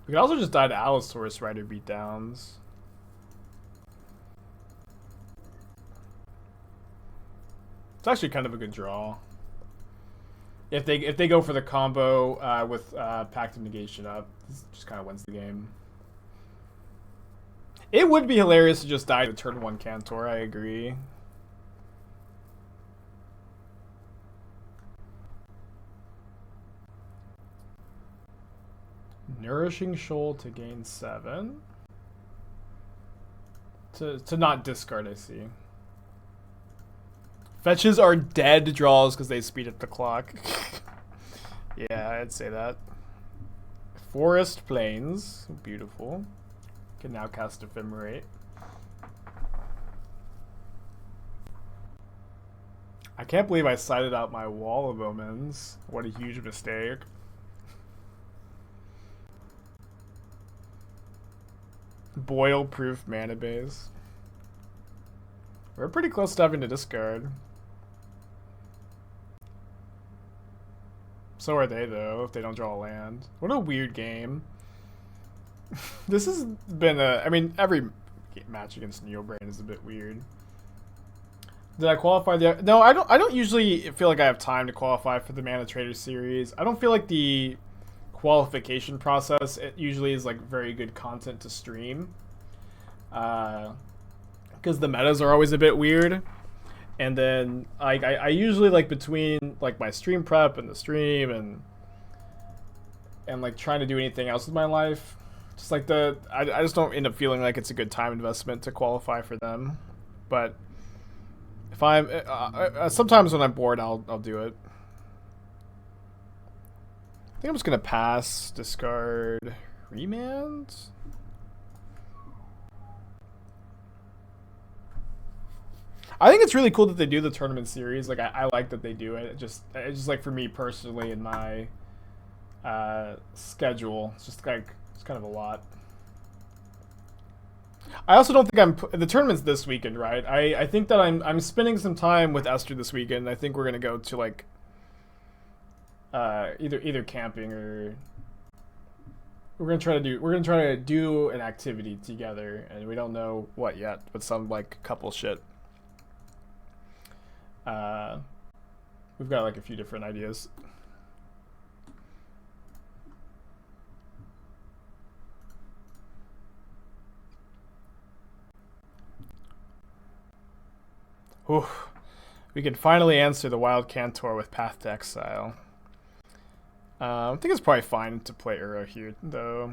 We could also just die to Allosaurus Rider beatdowns. It's actually kind of a good draw. If they go for the combo with Pact of Negation up, this just kind of wins the game. It would be hilarious to just die to turn 1 Cantor, I agree. Nourishing Shoal to gain 7. To not discard, I see. Fetches are dead draws because they speed up the clock. Yeah, I'd say that. Forest Plains. Beautiful. Can now cast Ephemerate. I can't believe I cited out my Wall of Omens. What a huge mistake. Boil-proof mana base. We're pretty close to having to discard. So are they, though, if they don't draw a land. What a weird game. This has been a... I mean, every match against Neobrain is a bit weird. Did I qualify the... No, I don't usually feel like I have time to qualify for the Mana Trader series. I don't feel like the qualification process, it usually is like very good content to stream. Because the metas are always a bit weird. And then I usually like between like my stream prep and the stream and like trying to do anything else with my life, just like I just don't end up feeling like it's a good time investment to qualify for them. But if I'm sometimes when I'm bored, I'll do it. I think I'm just gonna pass, discard, remand. I think it's really cool that they do the tournament series. Like I like that they do it. It's just like for me personally in my schedule, it's just like it's kind of a lot. I also don't think the tournament's this weekend, right? I think that I'm spending some time with Esther this weekend. I think we're gonna go to like either camping or we're gonna try to do an activity together, and we don't know what yet, but some like couple shit. We've got like a few different ideas. Ooh, we can finally answer the Wild Cantor with Path to Exile. I think it's probably fine to play Uro here, though.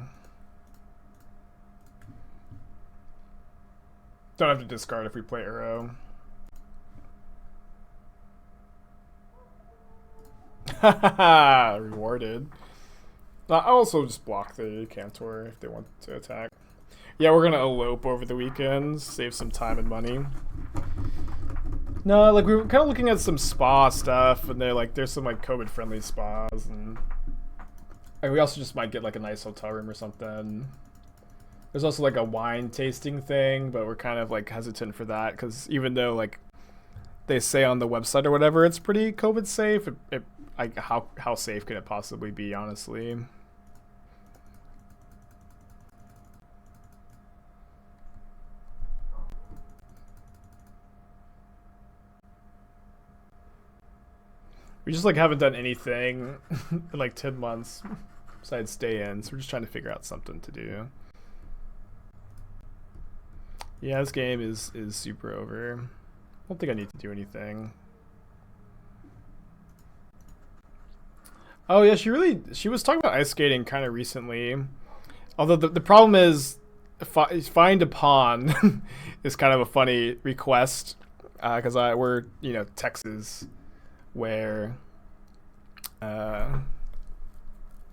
Don't have to discard if we play Uro. Rewarded. I'll also just block the Cantor if they want to attack. Yeah, we're gonna elope over the weekend, save some time and money. No, like we were kind of looking at some spa stuff, and there's some like COVID-friendly spas, and we also just might get like a nice hotel room or something. There's also like a wine tasting thing, but we're kind of like hesitant for that because even though like they say on the website or whatever it's pretty COVID safe, how safe can it possibly be, honestly? We just like haven't done anything in like 10 months besides stay in, so we're just trying to figure out something to do. Yeah, this game is super over. I don't think I need to do anything. Oh yeah, she was talking about ice skating kind of recently. Although the problem is, find a pawn is kind of a funny request because we're Texas, where I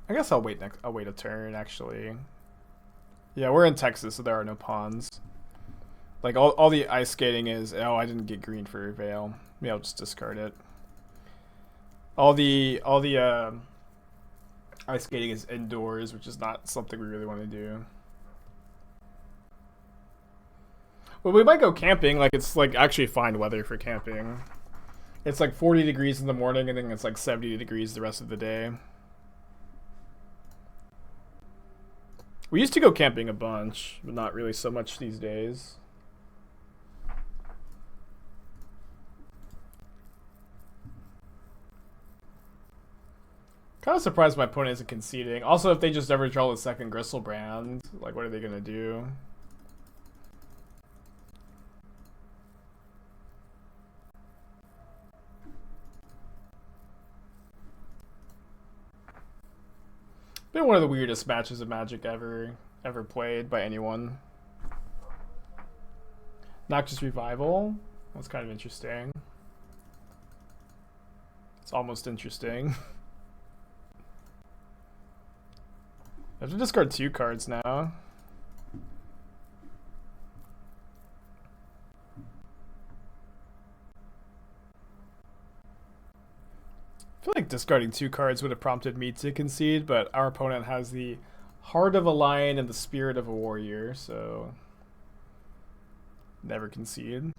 guess I'll wait a turn actually. Yeah, we're in Texas, so there are no pawns. Like all the ice skating is, oh, I didn't get green for Veil. Maybe I'll just discard it. All the ice skating is indoors, which is not something we really want to do. Well, we might go camping. Like it's like actually fine weather for camping. It's like 40 degrees in the morning, and then it's like 70 degrees the rest of the day. We used to go camping a bunch, but not really so much these days. Kind of surprised my opponent isn't conceding. Also, if they just ever draw the second Gristlebrand, like what are they gonna do? Been one of the weirdest matches of Magic ever played by anyone. Noxious Revival. That's kind of interesting. It's almost interesting. I have to discard 2 cards now. I feel like discarding 2 cards would have prompted me to concede, but our opponent has the Heart of a Lion and the Spirit of a Warrior, so never concede.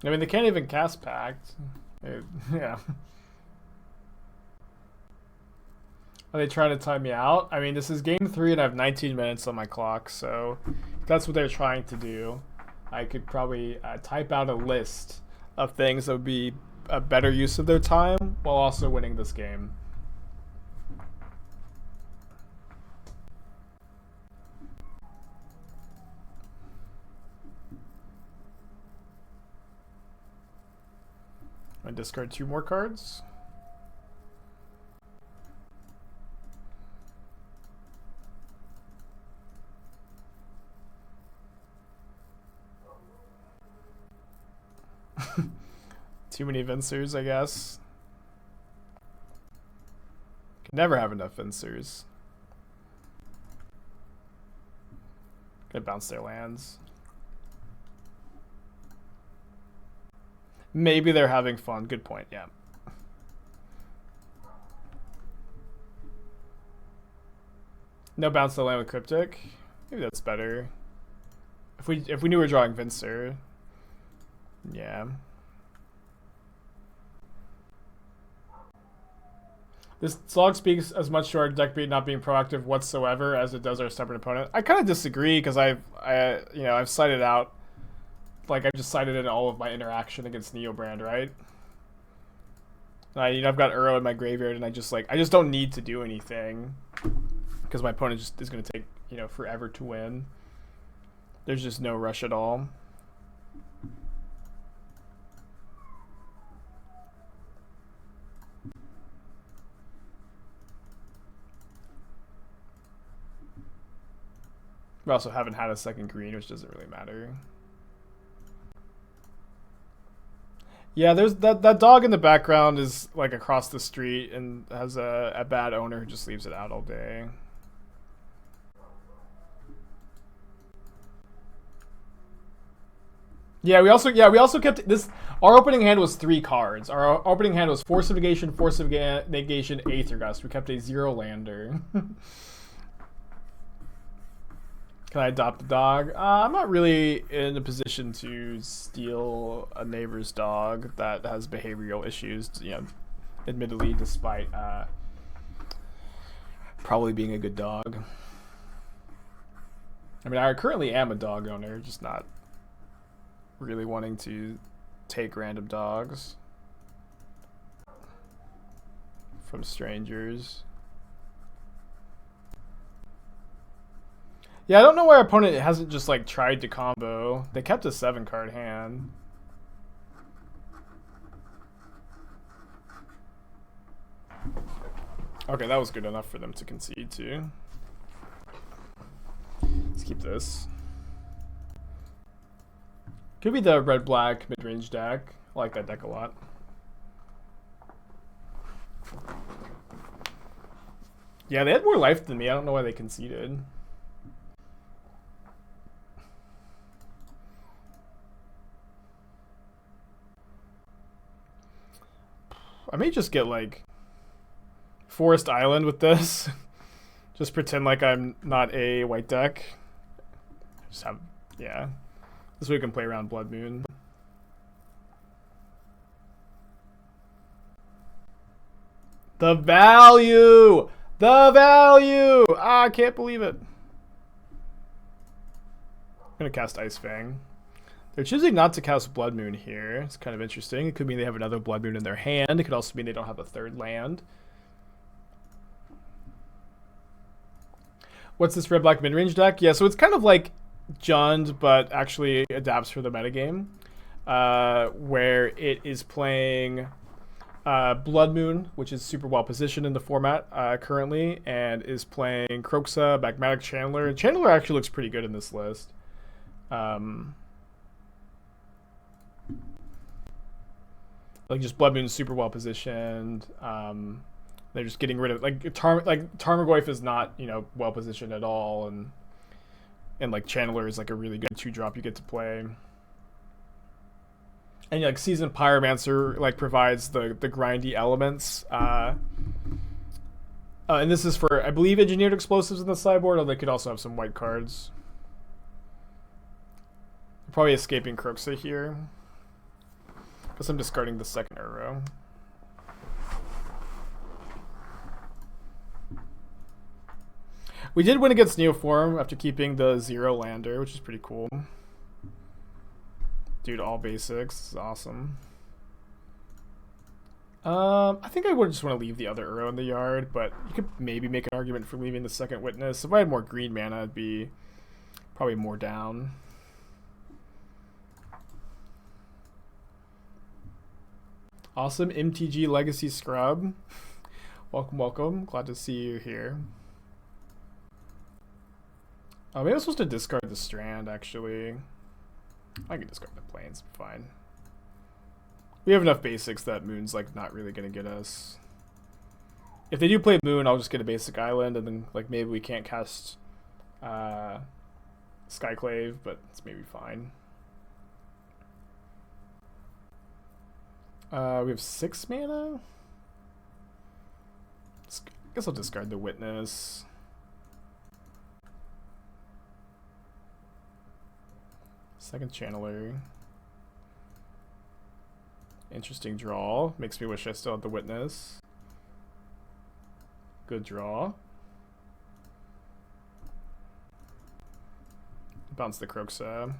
I mean, they can't even cast Pact. Yeah. Are they trying to time me out? I mean, this is game 3 and I have 19 minutes on my clock, so if that's what they're trying to do, I could probably type out a list of things that would be a better use of their time while also winning this game. I discard 2 more cards. Too many Vensers, I guess. Can never have enough Vensers. Gonna bounce their lands. Maybe they're having fun. Good point, yeah. No bounce the land with Cryptic. Maybe that's better. If we knew we were drawing Venser. Yeah. This log speaks as much to our deck not being proactive whatsoever as it does our stubborn opponent. I kind of disagree because I've cited out, like I've just cited in all of my interaction against Neobrand, right? I've got Uro in my graveyard, and I just don't need to do anything because my opponent just is going to take forever to win. There's just no rush at all. We also haven't had a second green, which doesn't really matter. Yeah, there's that dog in the background is like across the street and has a bad owner who just leaves it out all day. Yeah, we also kept this. Our opening hand was 3 cards. Our opening hand was Force of Negation, Aether Gust. We kept a 0 lander. Can I adopt a dog? I'm not really in a position to steal a neighbor's dog that has behavioral issues, admittedly, despite probably being a good dog. I mean, I currently am a dog owner, just not really wanting to take random dogs from strangers. Yeah, I don't know why our opponent hasn't just like tried to combo. They kept a 7-card hand. Okay, that was good enough for them to concede too. Let's keep this. Could be the red-black mid-range deck. I like that deck a lot. Yeah, they had more life than me. I don't know why they conceded. I may just get like Forest Island with this. Just pretend like I'm not a white deck. Just have, yeah. This way we can play around Blood Moon. The value! The value! Ah, I can't believe it. I'm gonna cast Ice-Fang. They're choosing not to cast Blood Moon here. It's kind of interesting. It could mean they have another Blood Moon in their hand. It could also mean they don't have a third land. What's this red-black mid-range deck? Yeah, so it's kind of like Jund, but actually adapts for the metagame. Where it is playing Blood Moon, which is super well positioned in the format currently, and is playing Kroxa, Magmatic Channeler. And Channeler actually looks pretty good in this list. Like just Blood Moon is super well positioned. They're just getting rid of Tarmogoyf is not, you know, well positioned at all, and like Channeler is like a really good 2-drop you get to play. And like Seasoned Pyromancer like provides the grindy elements. And this is for, I believe, Engineered Explosives in the sideboard, although they could also have some white cards. Probably escaping Kroxa here. Guess I'm discarding the second arrow. We did win against Neoform after keeping the 0-lander, which is pretty cool. Dude, all basics. This is awesome. I think I would just want to leave the other arrow in the yard, but you could maybe make an argument for leaving the second witness. If I had more green mana, I'd be probably more down. Awesome. MTG Legacy Scrub. Welcome, welcome. Glad to see you here. Maybe I was supposed to discard the Strand, actually. I can discard the Plains, fine. We have enough basics that Moon's like not really gonna get us. If they do play Moon, I'll just get a basic island, and then like maybe we can't cast Skyclave, but it's maybe fine. We have 6 mana. I guess I'll discard the Witness. Second Channeler. Interesting draw. Makes me wish I still had the Witness. Good draw. Bounce the Kroxa.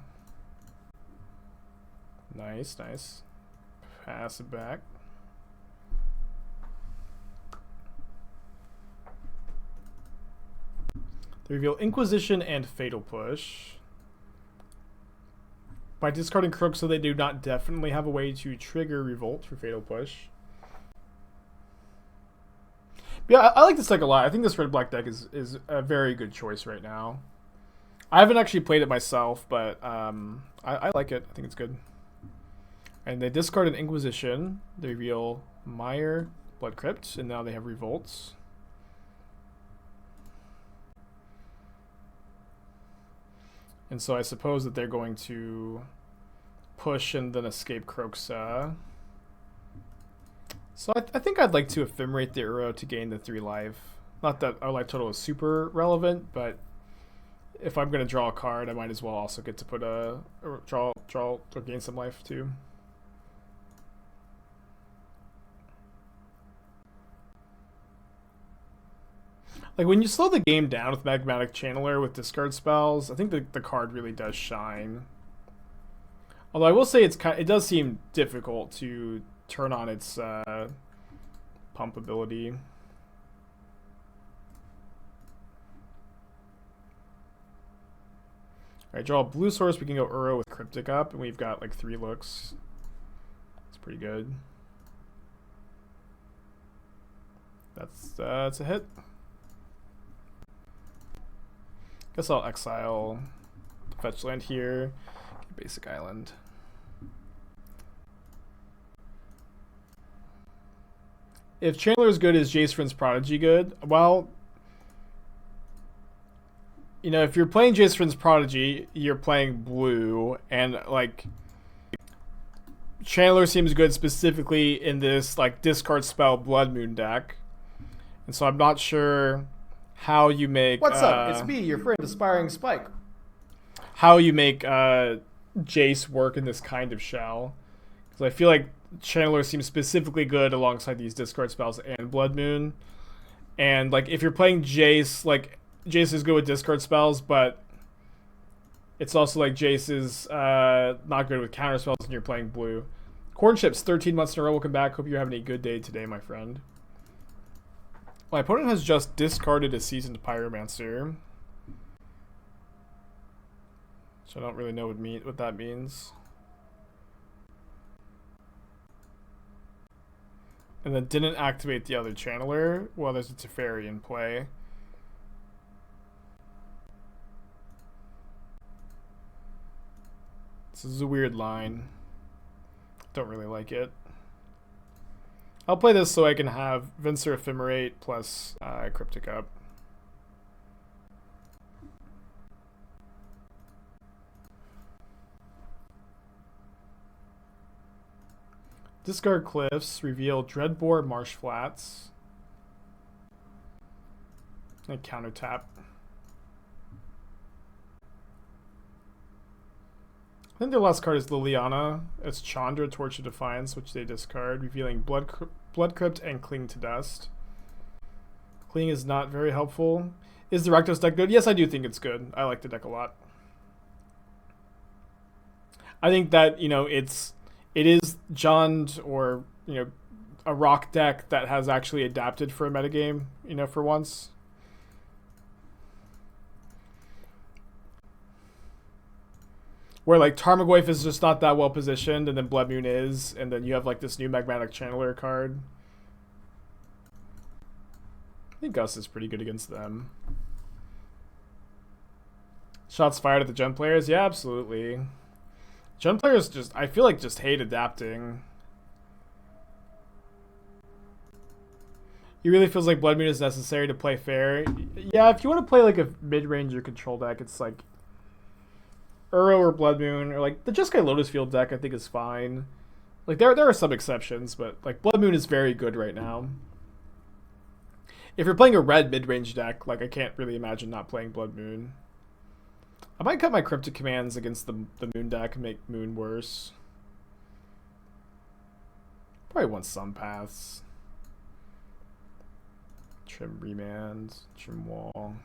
Nice, nice. Pass it back. They reveal Inquisition and Fatal Push. By discarding Kroxa, they do not definitely have a way to trigger Revolt for Fatal Push. Yeah, I like this deck a lot. I think this red-black deck is a very good choice right now. I haven't actually played it myself, but I like it. I think it's good. And they discard an Inquisition. They reveal Mire, Blood Crypt, and now they have Revolts. And so I suppose that they're going to push and then escape Kroxa. So I think I'd like to Ephemerate the Uro to gain the 3 life. Not that our life total is super relevant, but if I'm going to draw a card, I might as well also get to put draw or gain some life too. Like when you slow the game down with Magmatic Channeler with discard spells, I think the card really does shine. Although I will say it does seem difficult to turn on its pump ability. Alright, draw a blue source. We can go Uro with Cryptic up, and we've got like 3 looks. It's pretty good. That's a hit. Guess I'll exile fetch land here. Basic island. If Chandler is good, is Jace Vryn's Prodigy good? Well, you know, if you're playing Jace Vryn's Prodigy, you're playing blue, and like Chandler seems good specifically in this like discard spell Blood Moon deck, and so I'm not sure how you make. What's up? It's me, your friend, Aspiring Spike. How you make Jace work in this kind of shell? Because I feel like Chandler seems specifically good alongside these discard spells and Blood Moon, and like if you're playing Jace, like Jace is good with discard spells, but it's also like Jace is not good with counter spells and you're playing blue. Corn Chips, 13 months in a row. Welcome back. Hope you're having a good day today, my friend. My opponent has just discarded a Seasoned Pyromancer, so I don't really know what that means. And then didn't activate the other Channeler. Well, there's a Teferi in play. This is a weird line. Don't really like it. I'll play this so I can have Venser Ephemerate plus Cryptic up. Discard Cliffs, reveal Dreadbore Marsh Flats. And counter tap. I think their last card is Liliana. It's Chandra, Torch of Defiance, which they discard, revealing Blood Crypt and Cling to Dust. Cling is not very helpful. Is the Rakdos deck good? Yes, I do think it's good. I like the deck a lot. I think that, you know, it is Jund, or, you know, a rock deck that has actually adapted for a metagame, you know, for once. Where like Tarmogoyf is just not that well positioned, and then Blood Moon is, and then you have like this new Magmatic Channeler card. I think Gus is pretty good against them. Shots fired at the Jund players? Yeah, absolutely. Jund players just, I feel like, just hate adapting. It really feels like Blood Moon is necessary to play fair. Yeah, if you want to play like a mid-range or control deck, it's like Uro or Blood Moon, or like the Jeskai Lotus Field deck I think is fine. Like there are some exceptions, but like Blood Moon is very good right now. If you're playing a red mid-range deck, like I can't really imagine not playing Blood Moon. I might cut my Cryptic commands against the Moon deck and make Moon worse. Probably want some paths. Trim Remand, Trim Wall.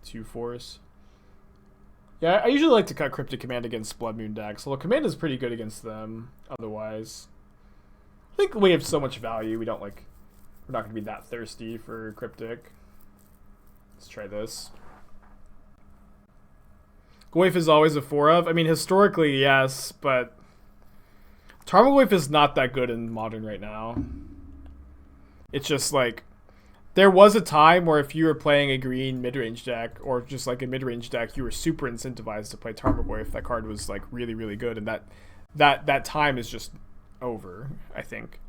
2 Force. Yeah, I usually like to cut Cryptic Command against Blood Moon decks, although Command is pretty good against them otherwise. I think we have so much value, we're not going to be that thirsty for Cryptic. Let's try this. Goyf is always a 4 of. I mean, historically, yes, but Tarmogoyf is not that good in Modern right now. It's just like, there was a time where if you were playing a green mid-range deck, or just like a mid-range deck, you were super incentivized to play Tarmogoyf. That card was like really, really good, and that time is just over, I think.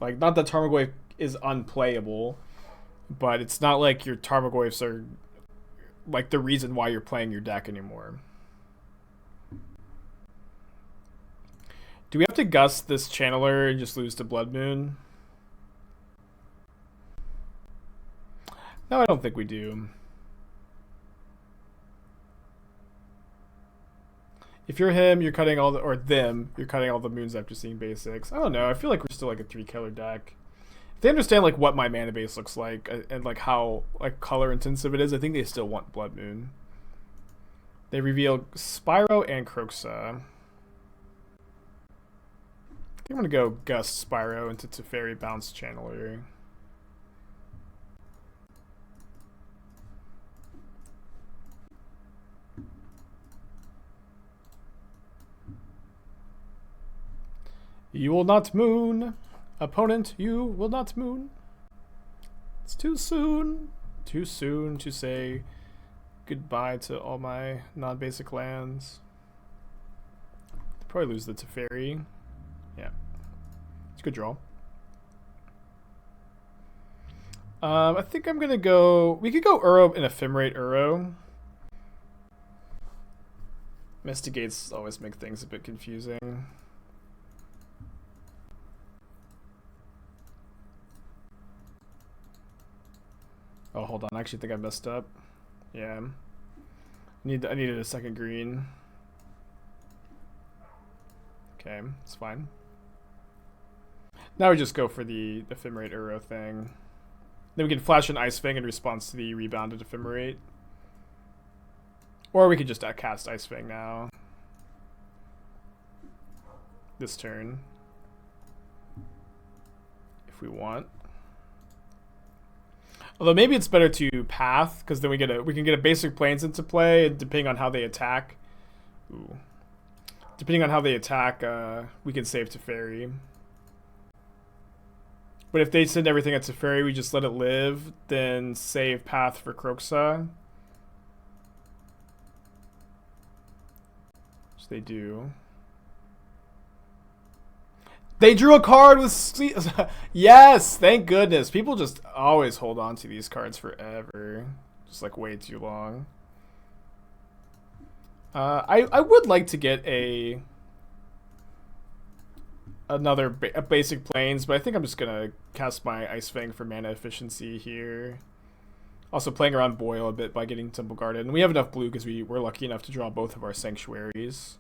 Like, not that Tarmogoyf is unplayable, but it's not like your Tarmogoyfs are like the reason why you're playing your deck anymore. Do we have to gust this Channeler and just lose to Blood Moon? No, I don't think we do. If you're him, you're cutting all the, or them, you're cutting all the moons after seeing basics. I don't know. I feel like we're still like a 3-killer deck. If they understand like what my mana base looks like and like how like color intensive it is, I think they still want Blood Moon. They reveal Spyro and Kroxa. I think I'm gonna go Gust Spyro into Teferi Bounce Channeler. You will not moon. Opponent, you will not moon. It's too soon. Too soon to say goodbye to all my non-basic lands. Probably lose the Teferi. Yeah. It's a good draw. I think I'm gonna go... We could go Uro and Ephemerate Uro. Mystigates always make things a bit confusing. Oh, hold on. I actually think I messed up. Yeah. I needed a second green. Okay, it's fine. Now we just go for the Ephemerate Uro thing. Then we can flash an Ice-Fang in response to the rebounded Ephemerate. Or we could just cast Ice-Fang now. This turn. If we want. Although maybe it's better to path, because then we can get a basic plains into play, and depending on how they attack. Ooh. Depending on how they attack, we can save Teferi. But if they send everything at Teferi, we just let it live, then save path for Kroxa. Which they do. They drew a card with... Yes! Thank goodness. People just always hold on to these cards forever. Just like way too long. I would like to get another basic plains, but I think I'm just gonna cast my Ice-Fang for mana efficiency here. Also playing around Boil a bit by getting Temple Garden. We have enough blue because we were lucky enough to draw both of our sanctuaries.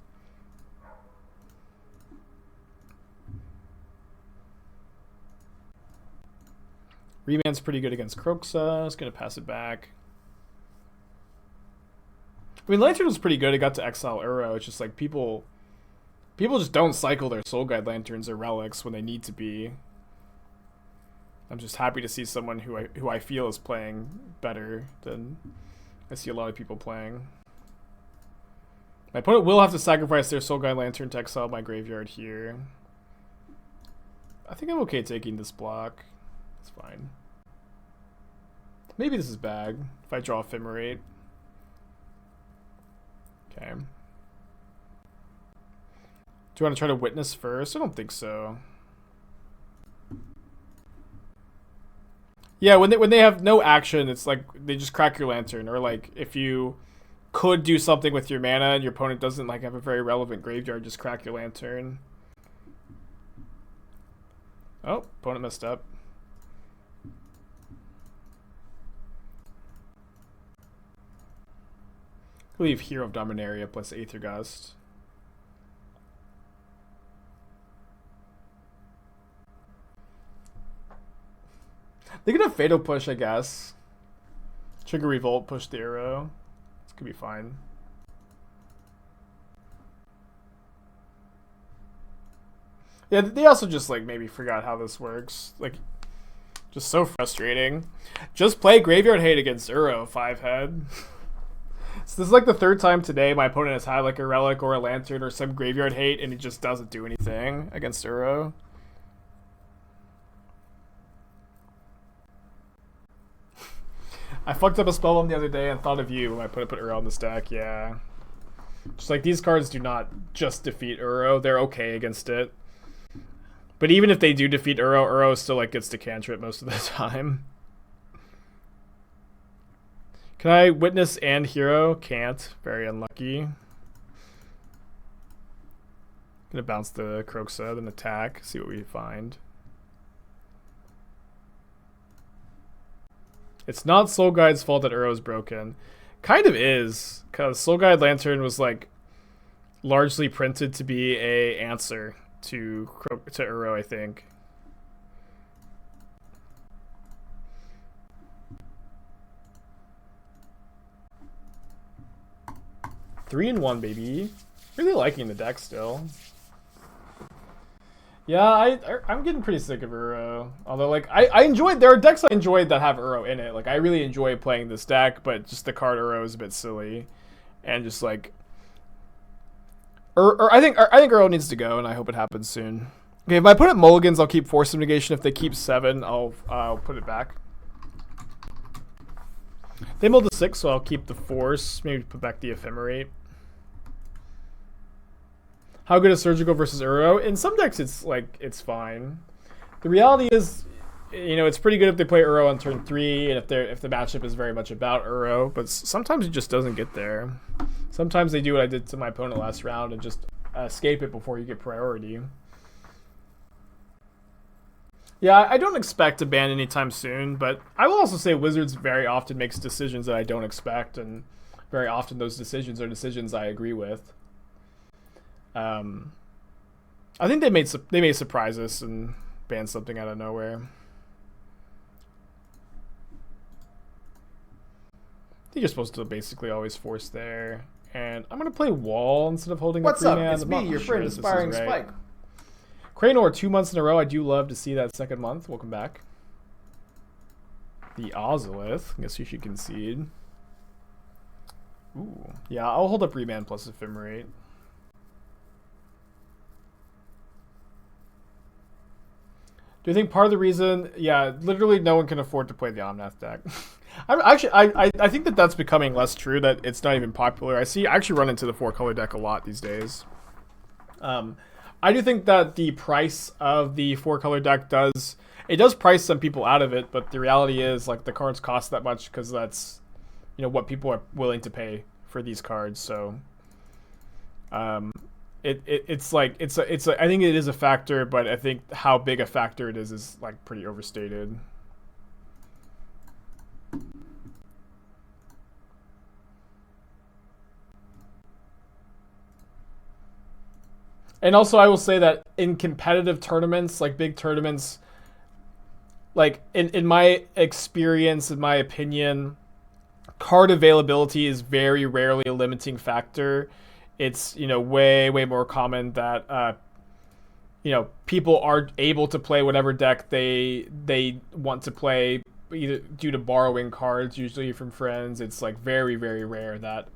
Remand's pretty good against Kroxa. It's gonna pass it back. I mean, Lantern was pretty good. It got to exile Uro. It's just like people just don't cycle their Soul Guide Lanterns or relics when they need to be. I'm just happy to see someone who I feel is playing better than I see a lot of people playing. My opponent will have to sacrifice their Soul Guide Lantern to exile my graveyard here. I think I'm okay taking this block. It's fine. Maybe this is bad if I draw Ephemerate. Okay. Do you want to try to witness first? I don't think so. Yeah, when they have no action, it's like they just crack your lantern, or like if you could do something with your mana and your opponent doesn't like have a very relevant graveyard, just crack your lantern. Oh, opponent messed up. Leave Hero of Dominaria plus Aether Gust. They could have Fatal Push, I guess. Trigger Revolt, push the arrow. This could be fine. Yeah, they also just like maybe forgot how this works. Like, just so frustrating. Just play Graveyard Hate against Uro, 5-head. So this is like the third time today my opponent has had like a relic or a lantern or some graveyard hate and it just doesn't do anything against Uro. I fucked up a spellbomb the other day and thought of you when I put Uro on the stack, yeah. Just like these cards do not just defeat Uro, they're okay against it. But even if they do defeat Uro, Uro still like gets to cantrip most of the time. Can I witness and hero? Can't. Very unlucky. Gonna bounce the Kroxa, then attack, see what we find. It's not Soul Guide's fault that Uro is broken. Kind of is, because Soul Guide Lantern was like largely printed to be a answer to Uro, I think. Three and 1, baby. Really liking the deck still. Yeah, I'm getting pretty sick of Uro. Although, like, I enjoyed... There are decks I enjoyed that have Uro in it. Like, I really enjoy playing this deck, but just the card Uro is a bit silly. And just, like... I think Uro needs to go, and I hope it happens soon. Okay, if my opponent mulligans, I'll keep Force of Negation. If they keep 7, I'll put it back. They milled the 6, so I'll keep the Force. Maybe put back the Ephemerate. How good is Surgical versus Uro? In some decks, it's fine. The reality is, you know, it's pretty good if they play Uro on turn 3, and if the matchup is very much about Uro. But sometimes it just doesn't get there. Sometimes they do what I did to my opponent last round and just escape it before you get priority. Yeah, I don't expect to ban anytime soon, but I will also say Wizards very often makes decisions that I don't expect, and very often those decisions are decisions I agree with. I think they may surprise us and ban something out of nowhere. I think you're supposed to basically always force there, and I'm gonna play Wall instead of holding. What's up? It's me, your friend, Aspiring Spike. Cranor 2 months in a row. I do love to see that second month. Welcome back. The Ozolith. I guess you should concede. Ooh. Yeah, I'll hold up Remand plus Ephemerate. Do you think part of the reason... Yeah, literally no one can afford to play the Omnath deck. I think that's becoming less true, that it's not even popular. I actually run into the 4-color deck a lot these days. I do think that the price of the 4-color deck does price some people out of it, but the reality is, like, the cards cost that much because that's, you know, what people are willing to pay for these cards. So I think it is a factor, but I think how big a factor it is like pretty overstated. And also, I will say that in competitive tournaments, like big tournaments, like in my experience, in my opinion, card availability is very rarely a limiting factor. It's, you know, way more common that you know, people are able to play whatever deck they want to play, either due to borrowing cards, usually from friends. It's like very rare that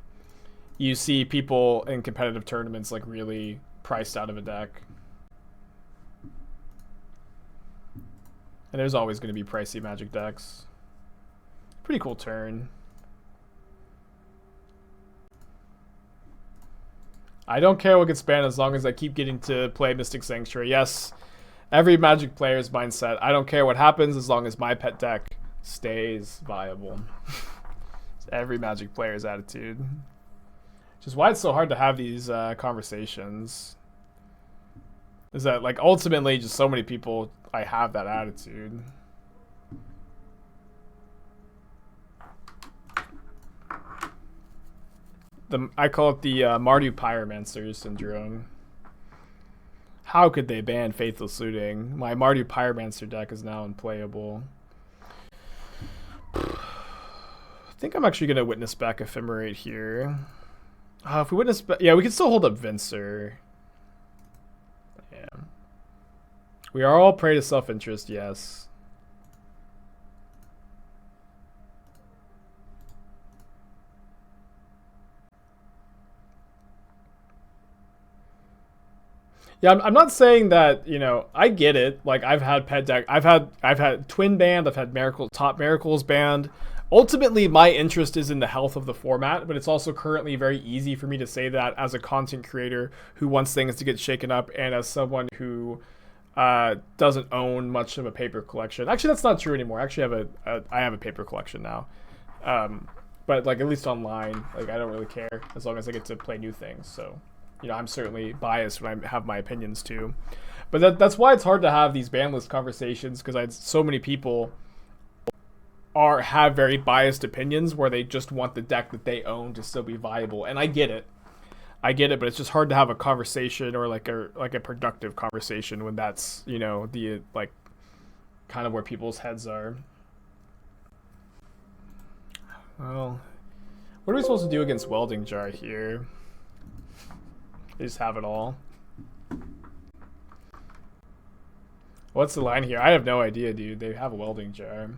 you see people in competitive tournaments like really priced out of a deck. And there's always going to be pricey Magic decks. Pretty cool turn. I don't care what gets banned as long as I keep getting to play Mystic Sanctuary. Yes, every Magic player's mindset. I don't care what happens as long as my pet deck stays viable. It's every Magic player's attitude. Which is why it's so hard to have these conversations. Is that, like, ultimately just so many people I have that attitude. I call it the Mardu Pyromancer syndrome. How could they ban Faithless Looting? My Mardu Pyromancer deck is now unplayable. I think I'm actually going to Witness back Ephemerate here. If we Witness back... Yeah, we can still hold up Venser. Yeah. We are all prey to self-interest, yes. Yeah, I'm not saying that, you know, I get it. Like, I've had pet deck, I've had Twin banned, I've had Top Miracles banned. Ultimately, my interest is in the health of the format, but it's also currently very easy for me to say that as a content creator who wants things to get shaken up, and as someone who doesn't own much of a paper collection. Actually, that's not true anymore. Actually, I have a paper collection now, but like, at least online, like, I don't really care as long as I get to play new things. So, you know, I'm certainly biased when I have my opinions too, but that's why it's hard to have these ban list conversations, because so many people have very biased opinions where they just want the deck that they own to still be viable. And I get it, but it's just hard to have a conversation, or like a productive conversation, when that's, you know, the, like, kind of where people's heads are. Well, what are we supposed to do against Welding Jar here? They just have it all. What's the line here? I have no idea, dude. They have a Welding Jar.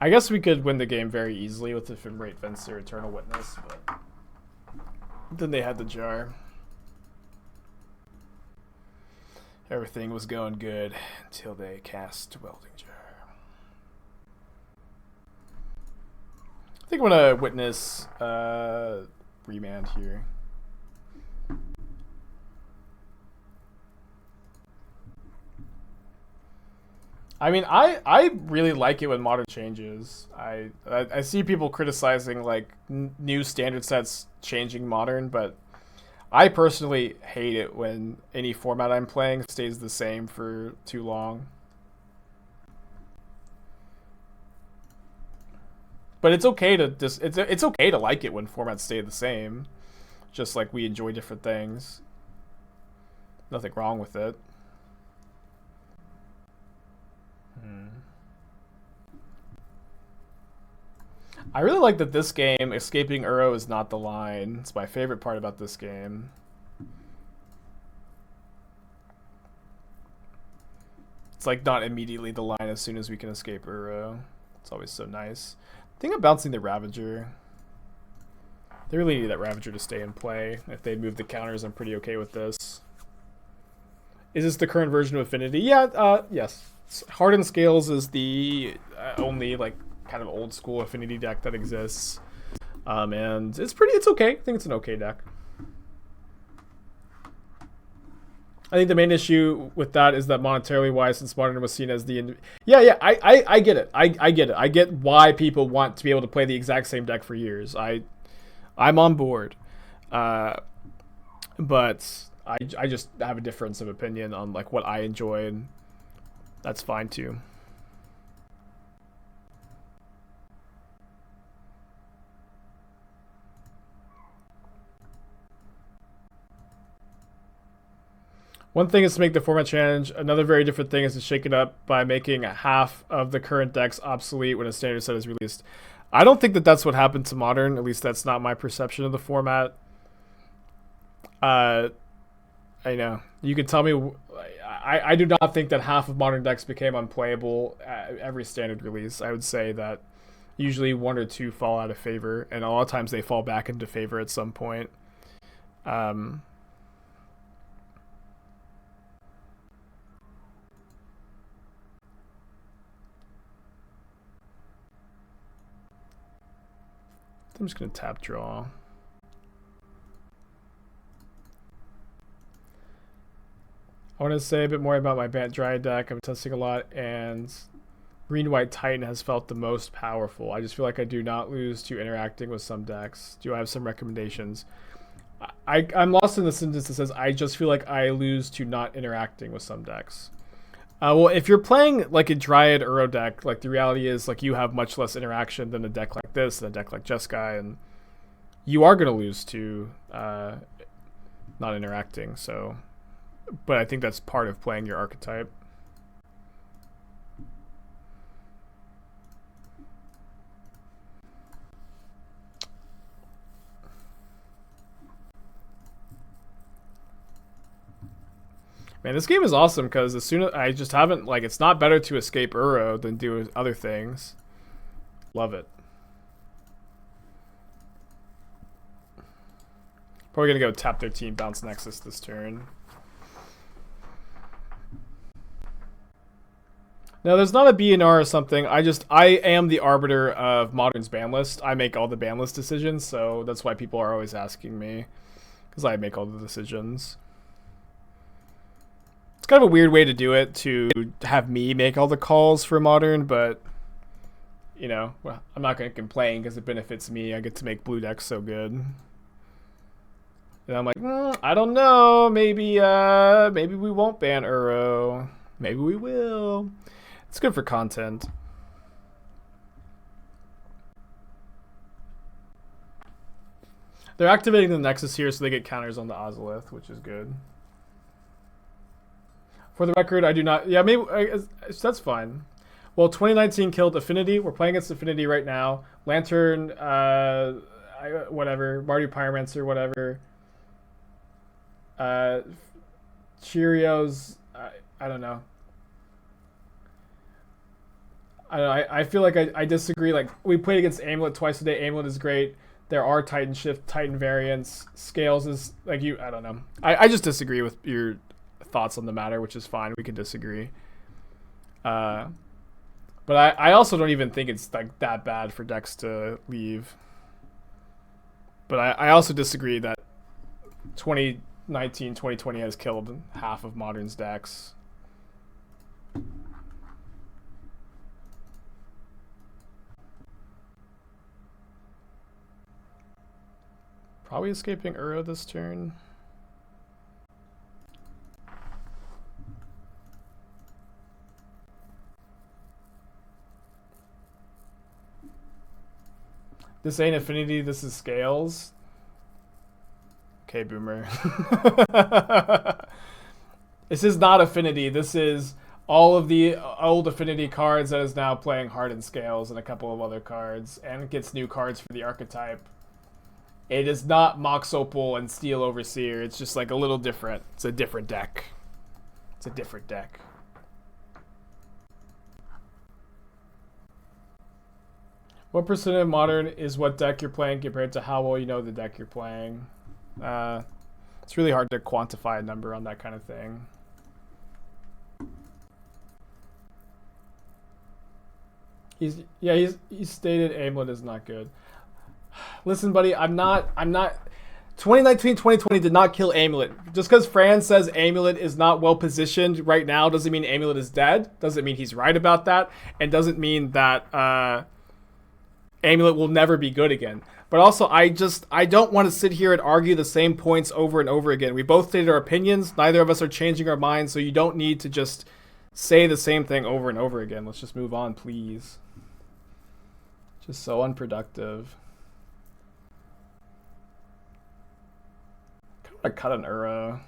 I guess we could win the game very easily with the Ephemerate, Venser, Eternal Witness, but then they had the jar. Everything was going good until they cast Welding Jar. I think I'm gonna witness remand here. I mean, I really like it when Modern changes. I see people criticizing like new standard sets changing Modern, but I personally hate it when any format I'm playing stays the same for too long. But it's okay to it's okay to like it when formats stay the same. Just like we enjoy different things. Nothing wrong with it. I really like that this game, escaping Uro is not the line. It's my favorite part about this game. It's like not immediately the line as soon as we can escape Uro. It's always so nice. I think I'm bouncing the Ravager. They really need that Ravager to stay in play. If they move the counters, I'm pretty okay with this. Is this the current version of Affinity? Yeah, yes. Hardened Scales is the only like kind of old school Affinity deck that exists, and it's okay. I think it's an okay deck. I think the main issue with that is that monetarily wise, since Modern was seen as the I get it. I get it. I get why people want to be able to play the exact same deck for years. I'm on board, but I just have a difference of opinion on like what I enjoy, and that's fine too. One thing is to make the format change. Another very different thing is to shake it up by making half of the current decks obsolete when a standard set is released. I don't think that that's what happened to Modern. At least that's not my perception of the format. I know. You can tell me. I do not think that half of Modern decks became unplayable at every standard release. I would say that usually one or two fall out of favor, and a lot of times they fall back into favor at some point. I'm just going to tap draw. I want to say a bit more about my Bant Dryad deck. I'm testing a lot, and Green-White Titan has felt the most powerful. I just feel like I do not lose to interacting with some decks. Do I have some recommendations? I'm lost in the sentence that says, I just feel like I lose to not interacting with some decks. Well, if you're playing like a Dryad Uro deck, like the reality is like you have much less interaction than a deck like this, than a deck like Jeskai, and you are going to lose to not interacting. So, but I think that's part of playing your archetype. Man, this game is awesome because as soon as I just haven't like, it's not better to escape Uro than do other things. Love it. Probably gonna go tap 13, bounce Nexus this turn. No, there's not a BNR or something. I am the arbiter of Modern's ban list. I make all the ban list decisions, so that's why people are always asking me, because I make all the decisions. It's kind of a weird way to do it, to have me make all the calls for Modern, but, you know, well, I'm not going to complain because it benefits me. I get to make blue decks so good. And I'm like, I don't know, maybe we won't ban Uro. Maybe we will. It's good for content. They're activating the Nexus here so they get counters on the Ozolith, which is good. For the record, I do not... Yeah, maybe... that's fine. Well, 2019 killed Affinity. We're playing against Affinity right now. Lantern, whatever. Mardu Pyromancer, whatever. Cheerios, I don't know. I feel like I disagree. Like, we played against Amulet twice a day. Amulet is great. There are Titan Shift, Titan variants. Scales is... like, I don't know. I just disagree with your thoughts on the matter, which is fine. We can disagree. But I also don't even think it's like that bad for decks to leave. But I also disagree that 2019, 2020 has killed half of Modern's decks. Probably escaping Uro this turn. This ain't Affinity, this is Scales. Okay, Boomer. This is not Affinity, this is all of the old Affinity cards that is now playing Hardened Scales and a couple of other cards, and it gets new cards for the archetype. It is not Mox Opal and Steel Overseer, it's just like a little different. It's a different deck. It's a different deck. What percent of Modern is what deck you're playing compared to how well you know the deck you're playing? It's really hard to quantify a number on that kind of thing. He's stated Amulet is not good. Listen, buddy, I'm not 2019, 2020 did not kill Amulet. Just because Fran says Amulet is not well positioned right now doesn't mean Amulet is dead. Doesn't mean he's right about that. And doesn't mean that Amulet will never be good again. But also, I don't want to sit here and argue the same points over and over again. We both stated our opinions. Neither of us are changing our minds, so you don't need to just say the same thing over and over again. Let's just move on, please. Just so unproductive. I cut an Uro.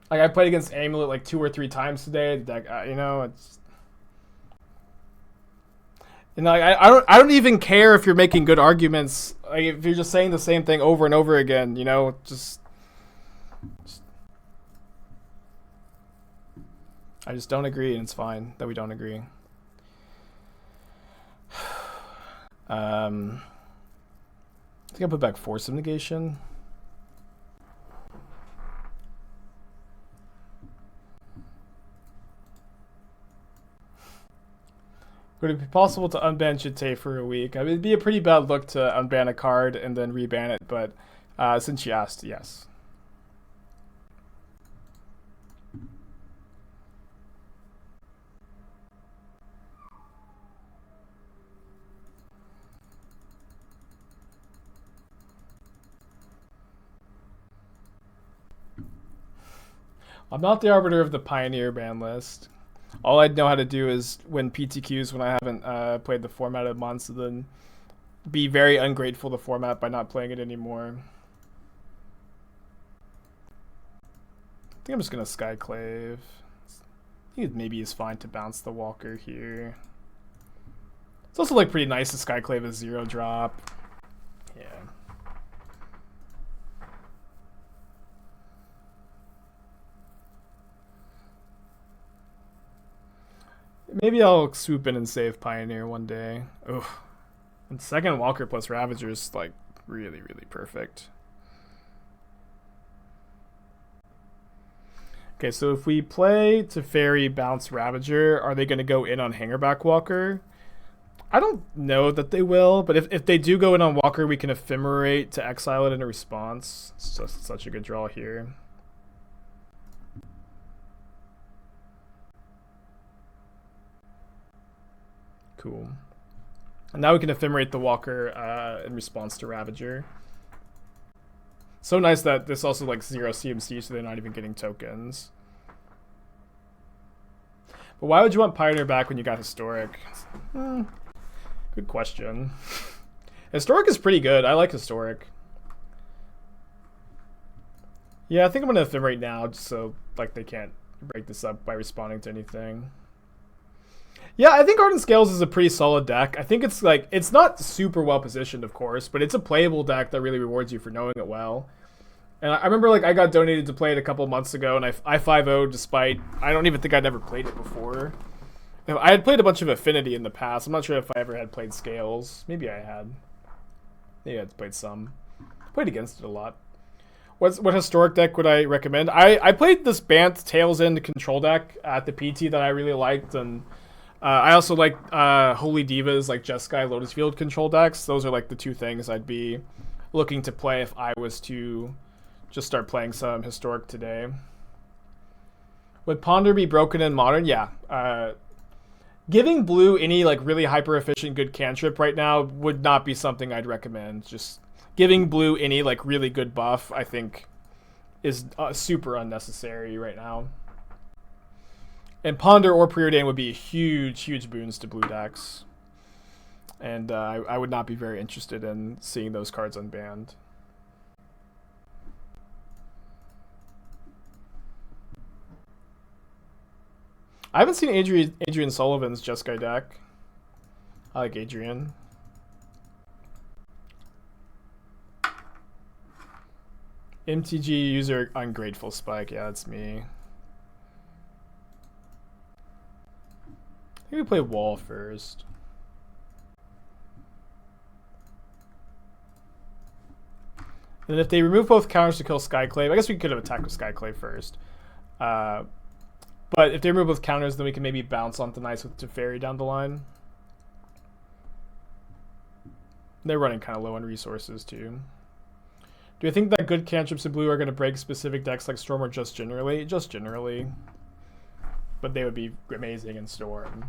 Like, I played against Amulet like 2 or 3 times today. The deck, you know, it's... And I don't even care if you're making good arguments. Like, if you're just saying the same thing over and over again, you know, just I just don't agree, and it's fine that we don't agree. I think I put back Force of Negation. Would it be possible to unban Chite for a week? I mean, it'd be a pretty bad look to unban a card and then reban it, but since you asked, yes. I'm not the arbiter of the Pioneer ban list. All I'd know how to do is win PTQs when I haven't played the format in months, and then be very ungrateful to the format by not playing it anymore. I think I'm just going to Skyclave. I think it maybe is fine to bounce the Walker here. It's also like pretty nice to Skyclave a 0-drop. Yeah. Maybe I'll swoop in and save Pioneer one day. Ugh. And second Walker plus Ravager is like really, really perfect. Okay, so if we play Teferi, bounce Ravager, are they going to go in on Hangerback Walker? I don't know that they will, but if they do go in on Walker, we can Ephemerate to exile it in a response. It's just such a good draw here. Cool. And now we can Ephemerate the Walker in response to Ravager. So nice that this also like 0 CMC, so they're not even getting tokens. But why would you want Pioneer back when you got Historic? Good question. Historic is pretty good. I like Historic. Yeah, I think I'm going to Ephemerate now, just so like they can't break this up by responding to anything. Yeah, I think Hardened Scales is a pretty solid deck. I think it's like, it's not super well positioned, of course, but it's a playable deck that really rewards you for knowing it well. And I remember like I got donated to play it a couple months ago, and I 5-0'd despite, I don't even think I'd ever played it before. I had played a bunch of Affinity in the past. I'm not sure if I ever had played Scales. Maybe I had. Maybe I had played some. Played against it a lot. what historic deck would I recommend? I played this Bant Tails End control deck at the PT that I really liked, and I also like Holy Divas, like Jeskai, Lotus Field control decks. Those are like the two things I'd be looking to play if I was to just start playing some historic today. Would Ponder be broken in Modern? Yeah. Giving blue any like really hyper efficient good cantrip right now would not be something I'd recommend. Just giving blue any like really good buff, I think, is super unnecessary right now. And Ponder or Preordain would be huge boons to blue decks. And I would not be very interested in seeing those cards unbanned. I haven't seen Adrian Sullivan's Jeskai deck. I like Adrian. MTG user ungrateful Spike. Yeah, that's me. I think we play Wall first. And if they remove both counters to kill Skyclave, I guess we could have attacked with Skyclave first. But if they remove both counters, then we can maybe bounce on the Nice with Teferi down the line. They're running kind of low on resources too. Do you think that good cantrips in blue are going to break specific decks like Storm or just generally? Just generally. But they would be amazing in Storm.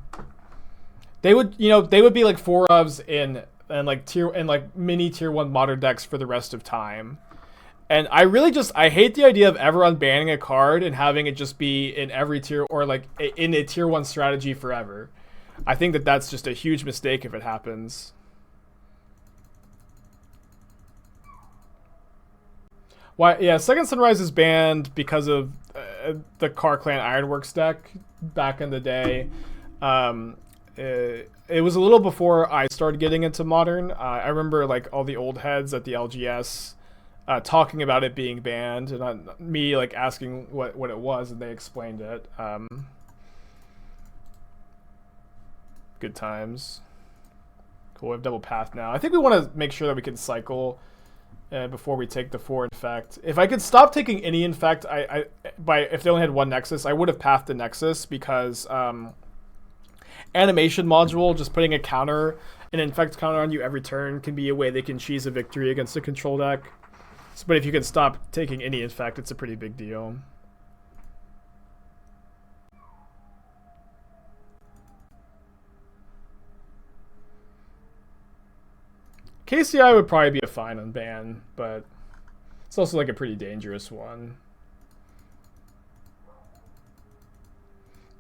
They would, they would be like 4-ofs in mini tier 1 modern decks for the rest of time. And I hate the idea of ever unbanning a card and having it just be in every tier or like in a tier 1 strategy forever. I think that that's just a huge mistake if it happens. Why? Yeah, Second Sunrise is banned because of the Car Clan Ironworks deck back in the day. It was a little before I started getting into Modern. I remember like all the old heads at the LGS talking about it being banned, and me like asking what it was, and they explained it. Good times. Cool, we have double path now. I think we want to make sure that we can cycle before we take the 4 infect. If I could stop taking any infect, if they only had one Nexus, I would have pathed the Nexus, because animation module, just putting an infect counter on you every turn, can be a way they can cheese a victory against a control deck. But if you can stop taking any infect, it's a pretty big deal. KCI would probably be a fine unban, but it's also like a pretty dangerous one.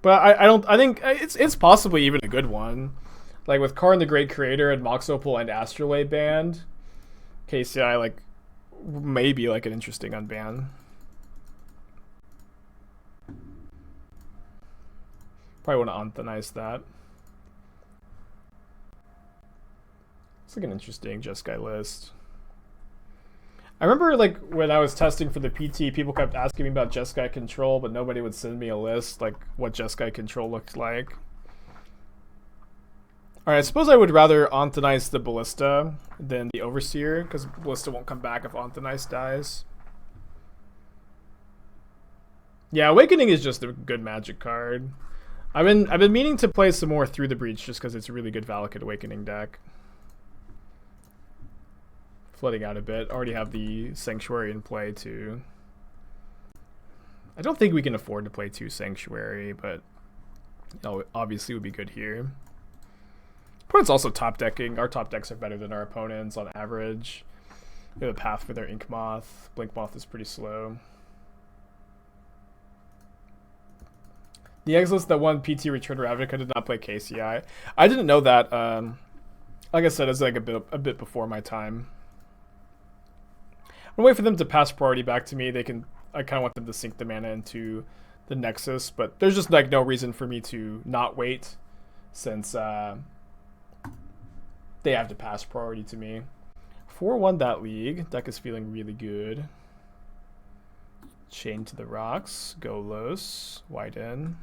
But I think it's possibly even a good one. Like with Karn the Great Creator and Mox Opal and Astrolabe banned, KCI like maybe like an interesting unban. Probably want to unthanize that. It's like an interesting Jeskai list. I remember like when I was testing for the PT, people kept asking me about Jeskai control, but nobody would send me a list like what Jeskai control looked like. Alright, I suppose I would rather Anthonize the Ballista than the Overseer, because Ballista won't come back if Anthonize dies. Yeah, Awakening is just a good Magic card. I've been meaning to play some more Through the Breach just because it's a really good Valakut Awakening deck. Flooding out a bit. Already have the Sanctuary in play too. I don't think we can afford to play 2 Sanctuary, but obviously would be good here. Opponent's also top decking. Our top decks are better than our opponents on average. We have a path for their Ink Moth. Blink Moth is pretty slow. The Exilist that won PT Return to Ravnica did not play KCI. I didn't know that. Like I said, it's like a bit before my time. I'm gonna wait for them to pass priority back to me. I kind of want them to sink the mana into the Nexus, but there's just like no reason for me to not wait, since they have to pass priority to me. 4-1 that league. Deck is feeling really good. Chain to the Rocks. Go Los. White in.